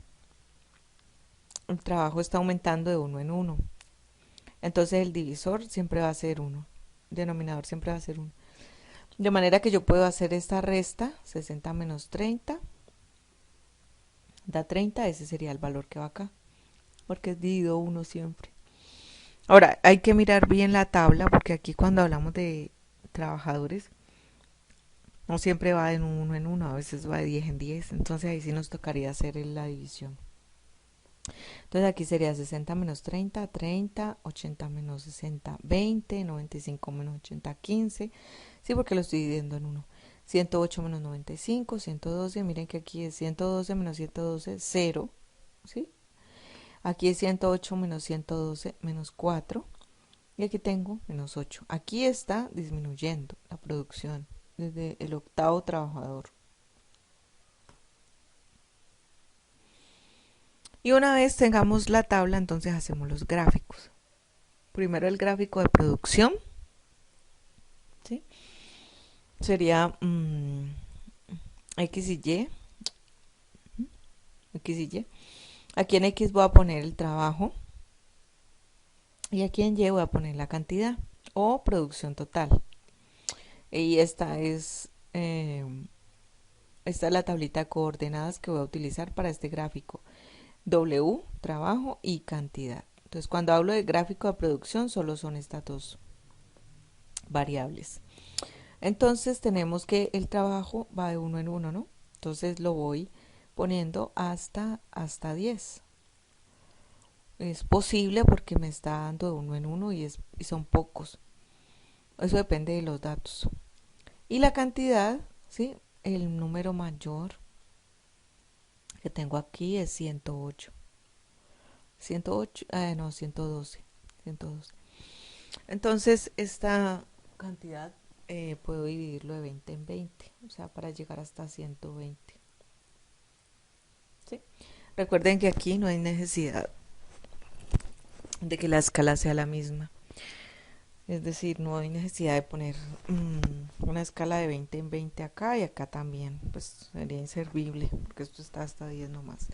el trabajo está aumentando de 1 en 1. Entonces el divisor siempre va a ser 1. El denominador siempre va a ser 1. De manera que yo puedo hacer esta resta, 60 menos 30, da 30, ese sería el valor que va acá, porque es dividido 1 siempre. Ahora, hay que mirar bien la tabla, porque aquí cuando hablamos de trabajadores, no siempre va de 1 en 1, a veces va de 10 en 10, entonces ahí sí nos tocaría hacer la división. Entonces aquí sería 60 menos 30, 30, 80 menos 60, 20, 95 menos 80, 15, sí, porque lo estoy dividiendo en 1. 108 menos 95, 112, miren que aquí es 112 menos 112, 0, ¿sí? Aquí es 108 menos 112 menos 4, y aquí tengo menos 8. Aquí está disminuyendo la producción desde el octavo trabajador. Y una vez tengamos la tabla, entonces hacemos los gráficos. Primero el gráfico de producción, ¿sí? Sería X y Y. X y Y. Aquí en X voy a poner el trabajo y aquí en Y voy a poner la cantidad o producción total. Y esta es la tablita de coordenadas que voy a utilizar para este gráfico. W, trabajo y cantidad. Entonces cuando hablo de gráfico de producción solo son estas dos variables. Entonces tenemos que el trabajo va de 1 en 1, ¿no? Entonces lo voy poniendo hasta 10. Es posible porque me está dando de 1 en 1 y son pocos. Eso depende de los datos. Y la cantidad, ¿sí? El número mayor que tengo aquí es 108. 108, no, 112. 112. Entonces esta cantidad puedo dividirlo de 20 en 20, o sea, para llegar hasta 120. ¿Sí? Recuerden que aquí no hay necesidad de que la escala sea la misma. Es decir, no hay necesidad de poner una escala de 20 en 20 acá y acá también. Pues sería inservible porque esto está hasta 10 nomás.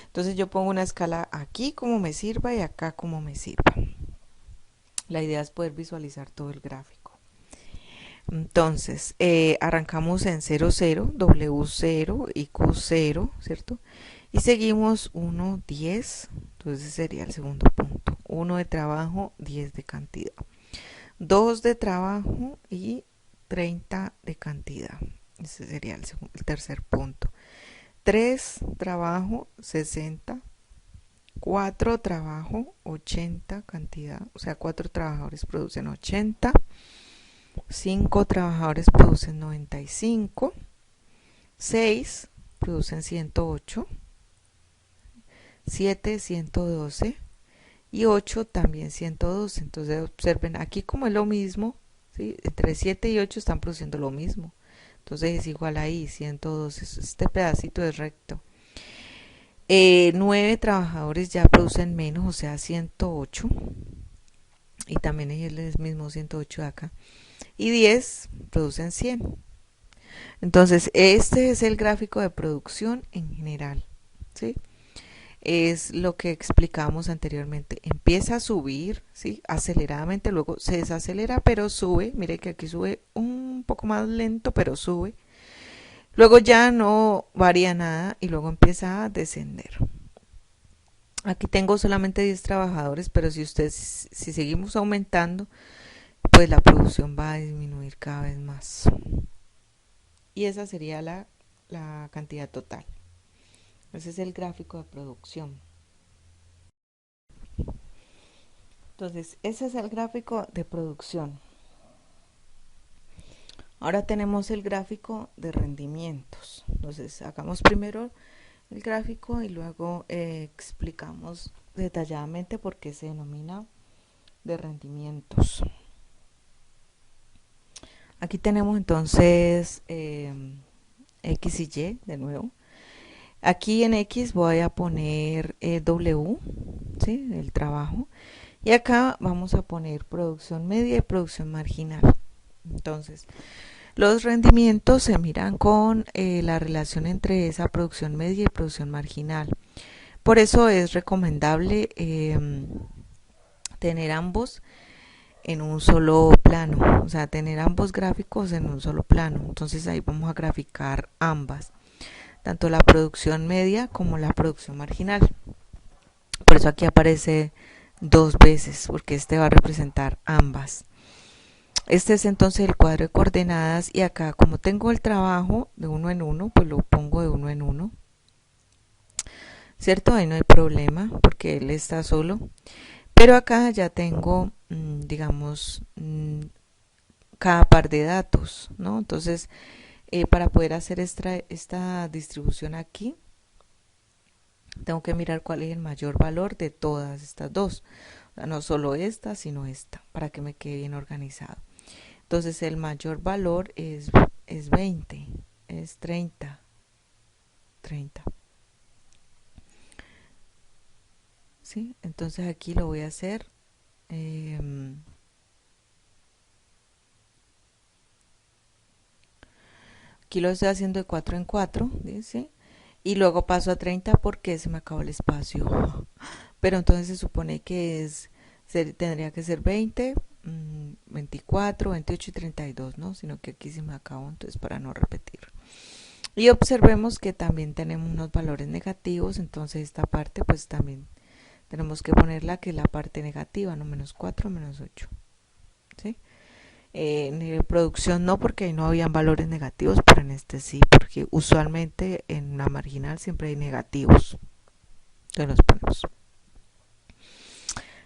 Entonces yo pongo una escala aquí como me sirva y acá como me sirva. La idea es poder visualizar todo el gráfico. Entonces, arrancamos en 0, 0, W0 y Q0, ¿cierto? Y seguimos 1, 10, entonces sería el segundo punto. 1 de trabajo, 10 de cantidad. 2 de trabajo y 30 de cantidad. Ese sería el tercer punto. 3 trabajo, 60. 4 trabajo, 80 cantidad. O sea, 4 trabajadores producen 80. 5 trabajadores producen 95. 6 producen 108. 7 112. Y 8 también 112. Entonces observen aquí como es lo mismo, ¿sí? Entre 7 y 8 están produciendo lo mismo. Entonces es igual ahí, 112. Este pedacito es recto. 9 trabajadores ya producen menos, o sea, 108. Y también es el mismo 108 de acá. Y 10 producen 100. Entonces, este es el gráfico de producción en general, ¿sí? Es lo que explicábamos anteriormente. Empieza a subir, ¿sí? Aceleradamente, luego se desacelera, pero sube. Mire que aquí sube un poco más lento, pero sube. Luego ya no varía nada y luego empieza a descender. Aquí tengo solamente 10 trabajadores, pero si seguimos aumentando, pues la producción va a disminuir cada vez más. Y esa sería la cantidad total. Ese es el gráfico de producción. Entonces, ese es el gráfico de producción. Ahora tenemos el gráfico de rendimientos. Entonces, hagamos primero el gráfico y luego explicamos detalladamente por qué se denomina de rendimientos. Aquí tenemos entonces X y Y de nuevo. Aquí en X voy a poner W, ¿sí? El trabajo. Y acá vamos a poner producción media y producción marginal. Entonces, los rendimientos se miran con la relación entre esa producción media y producción marginal. Por eso es recomendable tener ambos en un solo plano, o sea, tener ambos gráficos en un solo plano. Entonces ahí vamos a graficar ambas, tanto la producción media como la producción marginal. Por eso aquí aparece dos veces, porque este va a representar ambas. Este es entonces el cuadro de coordenadas y acá como tengo el trabajo de uno en uno, pues lo pongo de uno en uno. ¿Cierto? Ahí no hay problema porque él está solo. Pero acá ya tengo, digamos, cada par de datos, ¿no? Entonces, para poder hacer esta distribución aquí, tengo que mirar cuál es el mayor valor de todas estas dos. O sea, no solo esta, sino esta, para que me quede bien organizado. Entonces, el mayor valor es 20, es 30. ¿Sí? Entonces, aquí lo voy a hacer. Aquí lo estoy haciendo de 4 en 4, ¿sí? Y luego paso a 30 porque se me acabó el espacio. Pero entonces se supone que tendría que ser 20, 24, 28 y 32, ¿no? Sino que aquí se me acabó, entonces para no repetir. Y observemos que también tenemos unos valores negativos, entonces esta parte pues también tenemos que ponerla que es la parte negativa, no menos 4, menos 8, ¿sí? En producción no, porque ahí no habían valores negativos, pero en este sí, porque usualmente en una marginal siempre hay negativos. Entonces los ponemos.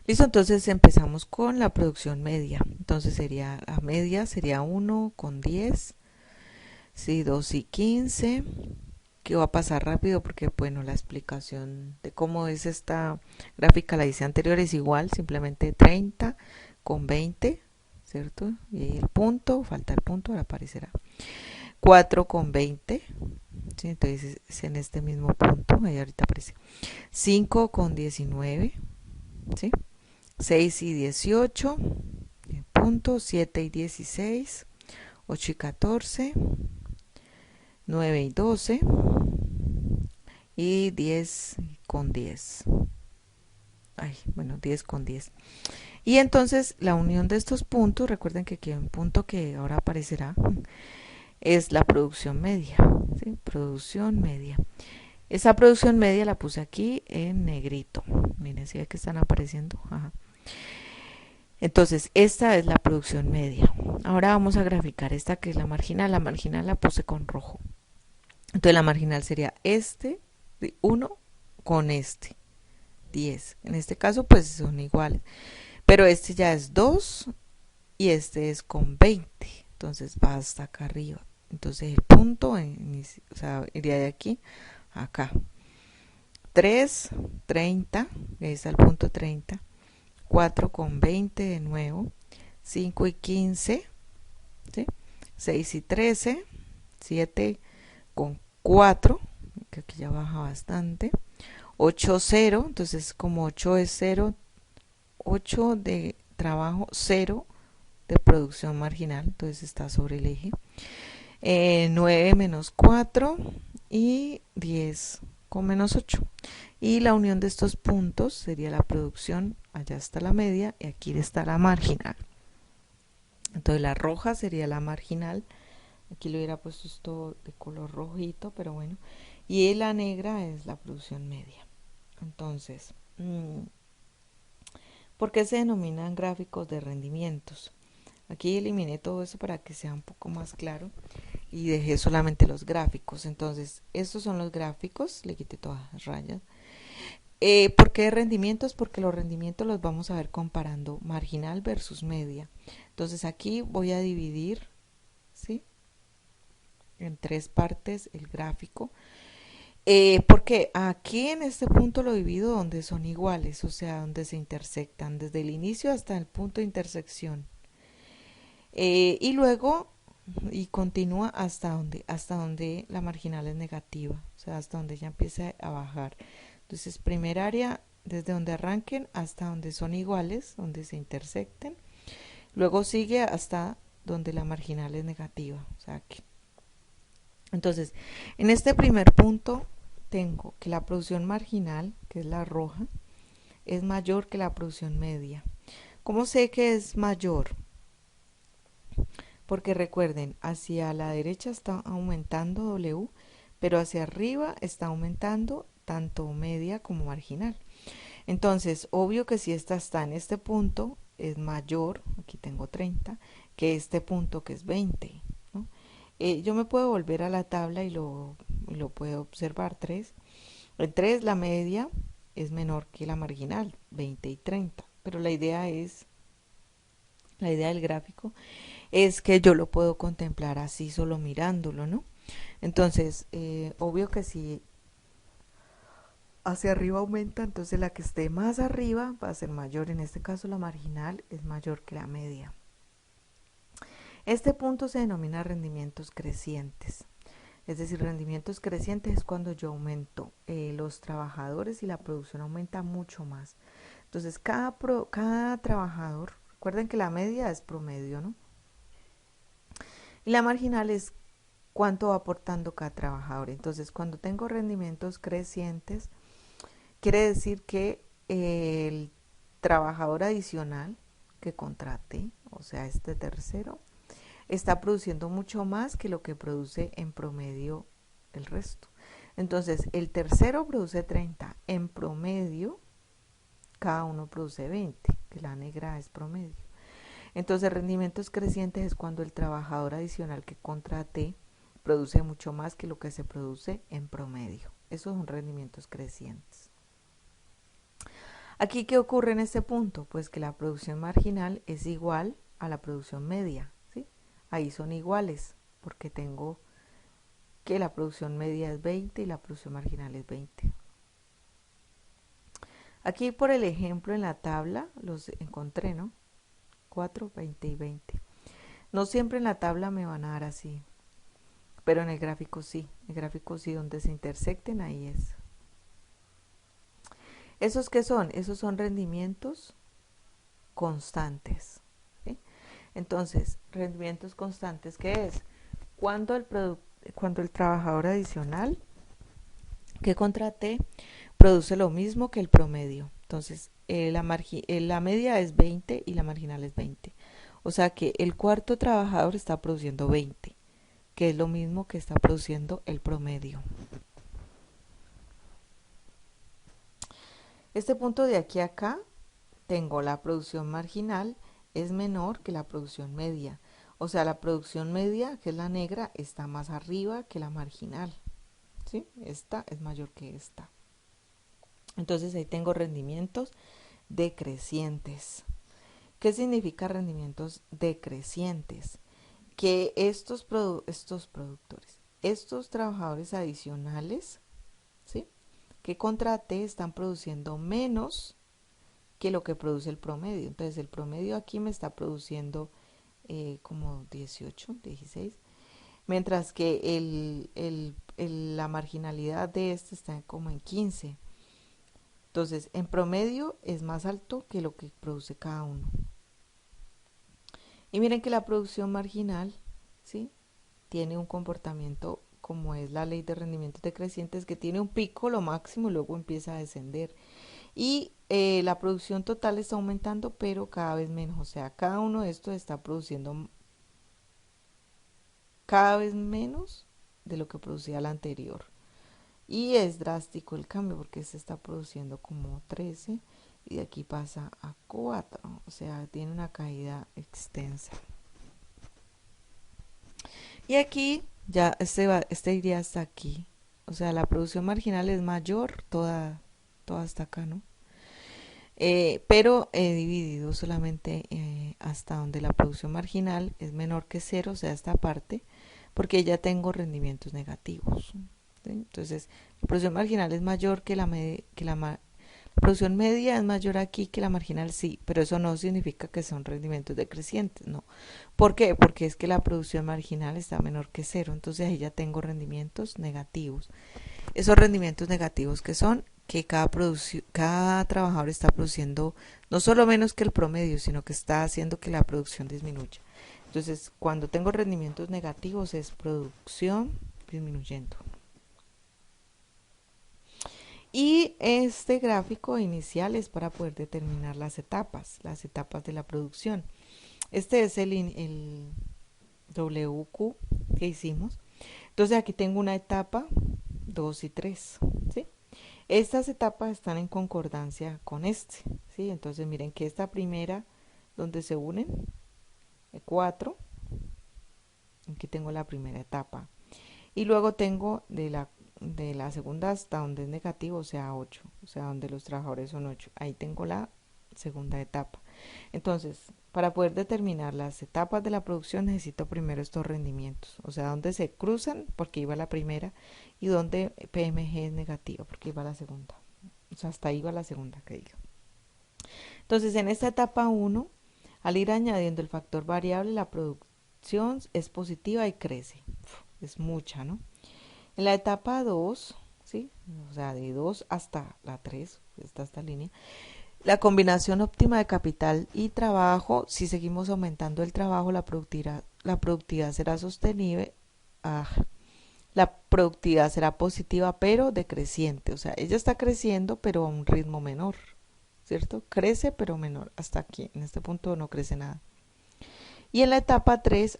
Listo, entonces empezamos con la producción media. Entonces sería, la media sería 1 con 10, sí, 2 y 15, que va a pasar rápido porque, bueno, la explicación de cómo es esta gráfica la hice anterior, es igual, simplemente 30 con 20, ¿cierto? Y ahí el punto, falta el punto, ahora aparecerá. 4 con 20, ¿sí? Entonces es en este mismo punto, ahí ahorita aparece. 5 con 19, ¿sí? 6 y 18, punto, 7 y 16, 8 y 14, 9 y 12 y 10 con 10. Ay, bueno, 10 con 10. Y entonces la unión de estos puntos, recuerden que aquí hay un punto que ahora aparecerá, es la producción media, ¿sí? Producción media. Esa producción media la puse aquí en negrito. Miren si ve que están apareciendo. Ajá. Entonces, esta es la producción media. Ahora vamos a graficar esta que es la marginal. La marginal la puse con rojo. Entonces, la marginal sería este, 1 con este, 10. En este caso, pues son iguales. Pero este ya es 2 y este es con 20. Entonces, va hasta acá arriba. Entonces, el punto, o sea, iría de aquí a acá. 3, 30, ahí está el punto 30. 4 con 20 de nuevo, 5 y 15, ¿sí? 6 y 13, 7 con 4, que aquí ya baja bastante, 8, 0, entonces como 8 es 0, 8 de trabajo, 0 de producción marginal, entonces está sobre el eje. 9 menos 4 y 10 con menos 8. Y la unión de estos puntos sería la producción, allá está la media y aquí está la marginal. Entonces la roja sería la marginal, aquí lo hubiera puesto esto de color rojito, pero bueno, y la negra es la producción media. Entonces, ¿por qué se denominan gráficos de rendimientos? Aquí eliminé todo eso para que sea un poco más claro y dejé solamente los gráficos. Entonces, estos son los gráficos, le quité todas las rayas. ¿Por qué rendimientos? Porque los rendimientos los vamos a ver comparando marginal versus media. Entonces aquí voy a dividir, ¿sí?, en 3 partes el gráfico. Porque aquí en este punto lo divido donde son iguales, o sea, donde se intersectan, desde el inicio hasta el punto de intersección. Y luego, y continúa hasta donde la marginal es negativa, o sea, hasta donde ya empieza a bajar. Entonces, primer área, desde donde arranquen hasta donde son iguales, donde se intersecten. Luego sigue hasta donde la marginal es negativa, o sea, aquí. Entonces, en este primer punto tengo que la producción marginal, que es la roja, es mayor que la producción media. ¿Cómo sé que es mayor? Porque recuerden, hacia la derecha está aumentando W, pero hacia arriba está aumentando tanto media como marginal. Entonces, obvio que si esta está en este punto, es mayor, aquí tengo 30, que este punto que es 20, ¿no? Yo me puedo volver a la tabla y lo puedo observar. 3. En 3 la media es menor que la marginal, 20 y 30, pero la idea del gráfico es que yo lo puedo contemplar así solo mirándolo, ¿no? Entonces, obvio que si hacia arriba aumenta, entonces la que esté más arriba va a ser mayor. En este caso la marginal es mayor que la media. Este punto se denomina rendimientos crecientes. Es decir, rendimientos crecientes es cuando yo aumento los trabajadores y la producción aumenta mucho más. Entonces, cada trabajador, recuerden que la media es promedio, ¿no? Y la marginal es cuánto va aportando cada trabajador. Entonces, cuando tengo rendimientos crecientes, quiere decir que el trabajador adicional que contraté, o sea, este tercero, está produciendo mucho más que lo que produce en promedio el resto. Entonces, el tercero produce 30, en promedio cada uno produce 20, que la negra es promedio. Entonces, rendimientos crecientes es cuando el trabajador adicional que contraté produce mucho más que lo que se produce en promedio. Esos son rendimientos crecientes. Aquí, ¿qué ocurre en este punto? Pues que la producción marginal es igual a la producción media, ¿sí? Ahí son iguales, porque tengo que la producción media es 20 y la producción marginal es 20. Aquí por el ejemplo en la tabla los encontré, ¿no? 4, 20 y 20. No siempre en la tabla me van a dar así, pero en el gráfico sí. El gráfico sí, donde se intersecten, ahí es. ¿Esos qué son? Esos son rendimientos constantes, ¿sí? Entonces, rendimientos constantes, ¿qué es? Cuando el trabajador adicional que contraté produce lo mismo que el promedio. Entonces, la media es 20 y la marginal es 20. O sea que el cuarto trabajador está produciendo 20, que es lo mismo que está produciendo el promedio. Este punto de aquí a acá, tengo la producción marginal es menor que la producción media. O sea, la producción media, que es la negra, está más arriba que la marginal, ¿sí? Esta es mayor que esta. Entonces ahí tengo rendimientos decrecientes. ¿Qué significa rendimientos decrecientes? Que estos productores, estos trabajadores adicionales, ¿sí?, que contraté están produciendo menos que lo que produce el promedio. Entonces el promedio aquí me está produciendo como 18, 16, mientras que la marginalidad de este está como en 15. Entonces, en promedio es más alto que lo que produce cada uno. Y miren que la producción marginal, ¿sí?, tiene un comportamiento como es la ley de rendimientos decrecientes, que tiene un pico, lo máximo, y luego empieza a descender. Y la producción total está aumentando, pero cada vez menos. O sea, cada uno de estos está produciendo cada vez menos de lo que producía la anterior. Y es drástico el cambio porque se está produciendo como 13 y de aquí pasa a 4. O sea, tiene una caída extensa. Y aquí ya este iría hasta aquí. O sea, la producción marginal es mayor, toda hasta acá, ¿no? Pero he dividido solamente hasta donde la producción marginal es menor que cero, o sea, esta parte, porque ya tengo rendimientos negativos. ¿Sí? Entonces, la producción marginal es mayor que la producción media es mayor aquí que la marginal, sí, pero eso no significa que son rendimientos decrecientes, no. ¿Por qué? Porque es que la producción marginal está menor que cero, entonces ahí ya tengo rendimientos negativos. Esos rendimientos negativos que son que cada trabajador está produciendo no solo menos que el promedio, sino que está haciendo que la producción disminuya. Entonces, cuando tengo rendimientos negativos es producción disminuyendo. Y este gráfico inicial es para poder determinar las etapas de la producción. Este es el WQ que hicimos. Entonces aquí tengo una etapa 2 y 3, ¿sí? Estas etapas están en concordancia con ¿sí? Entonces miren que esta primera, donde se unen, 4, aquí tengo la primera etapa. Y luego tengo de la segunda hasta donde es negativo, o sea 8, o sea donde los trabajadores son 8. Ahí tengo la segunda etapa. Entonces, para poder determinar las etapas de la producción necesito primero estos rendimientos, o sea, donde se cruzan porque iba la primera y donde PMG es negativo porque iba la segunda. O sea, hasta ahí va la segunda que digo. Entonces, en esta etapa 1, al ir añadiendo el factor variable, la producción es positiva y crece. Es mucha, ¿no? En la etapa 2, ¿sí? O sea, de 2 hasta la 3, está esta línea, la combinación óptima de capital y trabajo, si seguimos aumentando el trabajo, la productividad será sostenible. La productividad será positiva, pero decreciente. O sea, ella está creciendo, pero a un ritmo menor, ¿cierto? Crece, pero menor. Hasta aquí, en este punto no crece nada. Y en la etapa 3,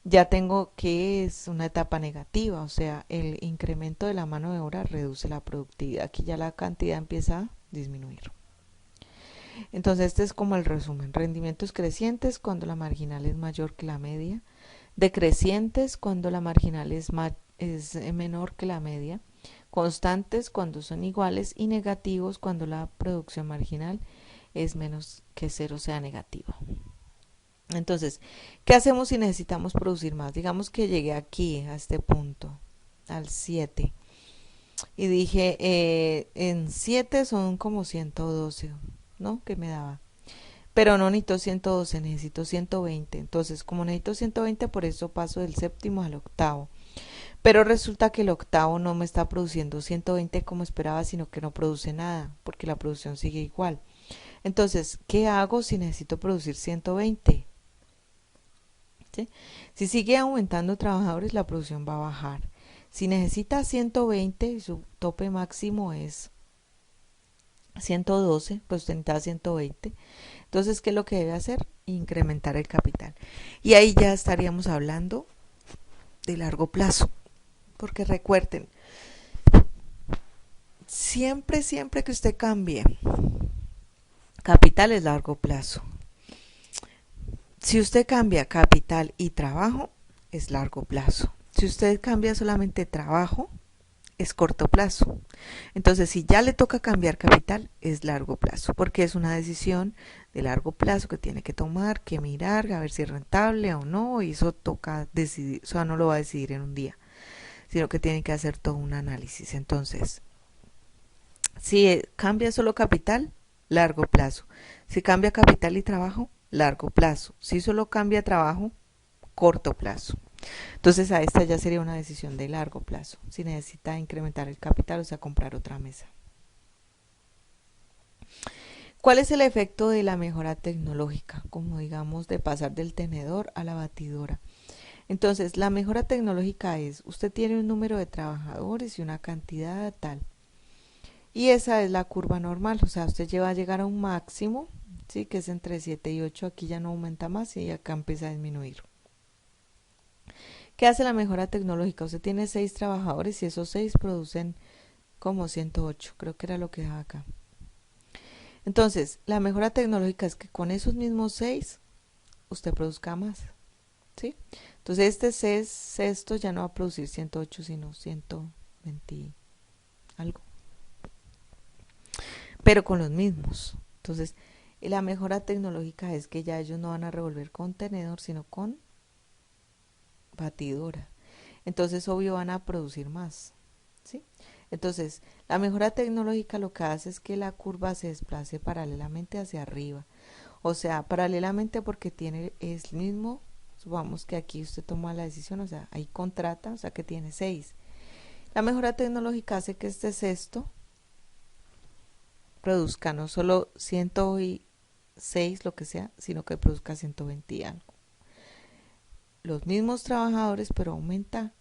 ya tengo que es una etapa negativa, o sea, el incremento de la mano de obra reduce la productividad. Aquí ya la cantidad empieza a disminuir. Entonces este es como el resumen. Rendimientos crecientes cuando la marginal es mayor que la media, decrecientes cuando la marginal es menor que la media, constantes cuando son iguales y negativos cuando la producción marginal es menos que cero, o sea negativa. Entonces, ¿qué hacemos si necesitamos producir más? Digamos que llegué aquí, a este punto, al 7, y dije, en 7 son como 112, ¿no? Que me daba. Pero no necesito 112, necesito 120. Entonces, como necesito 120, por eso paso del séptimo al octavo. Pero resulta que el octavo no me está produciendo 120 como esperaba, sino que no produce nada, porque la producción sigue igual. Entonces, ¿qué hago si necesito producir 120? ¿Sí? Si sigue aumentando trabajadores, la producción va a bajar. Si necesita 120 y su tope máximo es 112, pues usted necesita 120. Entonces, ¿qué es lo que debe hacer? Incrementar el capital. Y ahí ya estaríamos hablando de largo plazo. Porque recuerden, siempre que usted cambie, capital es largo plazo. Si usted cambia capital y trabajo, es largo plazo. Si usted cambia solamente trabajo, es corto plazo. Entonces, si ya le toca cambiar capital, es largo plazo, porque es una decisión de largo plazo que tiene que tomar, que mirar, a ver si es rentable o no, y eso toca decidir, o sea, no lo va a decidir en un día, sino que tiene que hacer todo un análisis. Entonces, si cambia solo capital, largo plazo. Si cambia capital y trabajo, largo plazo. Si solo cambia trabajo, corto plazo. Entonces a esta ya sería una decisión de largo plazo, si necesita incrementar el capital, o sea, comprar otra mesa. ¿Cuál es el efecto de la mejora tecnológica? Como digamos de pasar del tenedor a la batidora. Entonces, la mejora tecnológica es, usted tiene un número de trabajadores y una cantidad tal. Y esa es la curva normal, o sea, usted va a llegar a un máximo, ¿sí? Que es entre 7 y 8, aquí ya no aumenta más y acá empieza a disminuir. ¿Qué hace la mejora tecnológica? Usted tiene 6 trabajadores y esos 6 producen como 108, creo que era lo que daba acá. Entonces, la mejora tecnológica es que con esos mismos 6 usted produzca más, ¿sí? Entonces, este sexto ya no va a producir 108, sino 120 algo, pero con los mismos. Entonces, la mejora tecnológica es que ya ellos no van a revolver con tenedor, sino con batidora. Entonces, obvio, van a producir más, ¿sí? Entonces, la mejora tecnológica lo que hace es que la curva se desplace paralelamente hacia arriba. O sea, paralelamente porque tiene el mismo, supongamos que aquí usted toma la decisión, o sea, ahí contrata, o sea que tiene 6. La mejora tecnológica hace que este sexto produzca no solo 106, lo que sea, sino que produzca 120 y algo. Los mismos trabajadores, pero aumenta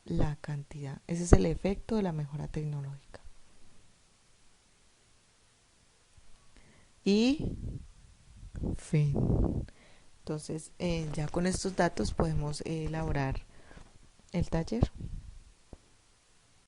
la cantidad. Ese es el efecto de la mejora tecnológica. Y fin. Entonces, ya con estos datos podemos elaborar el taller.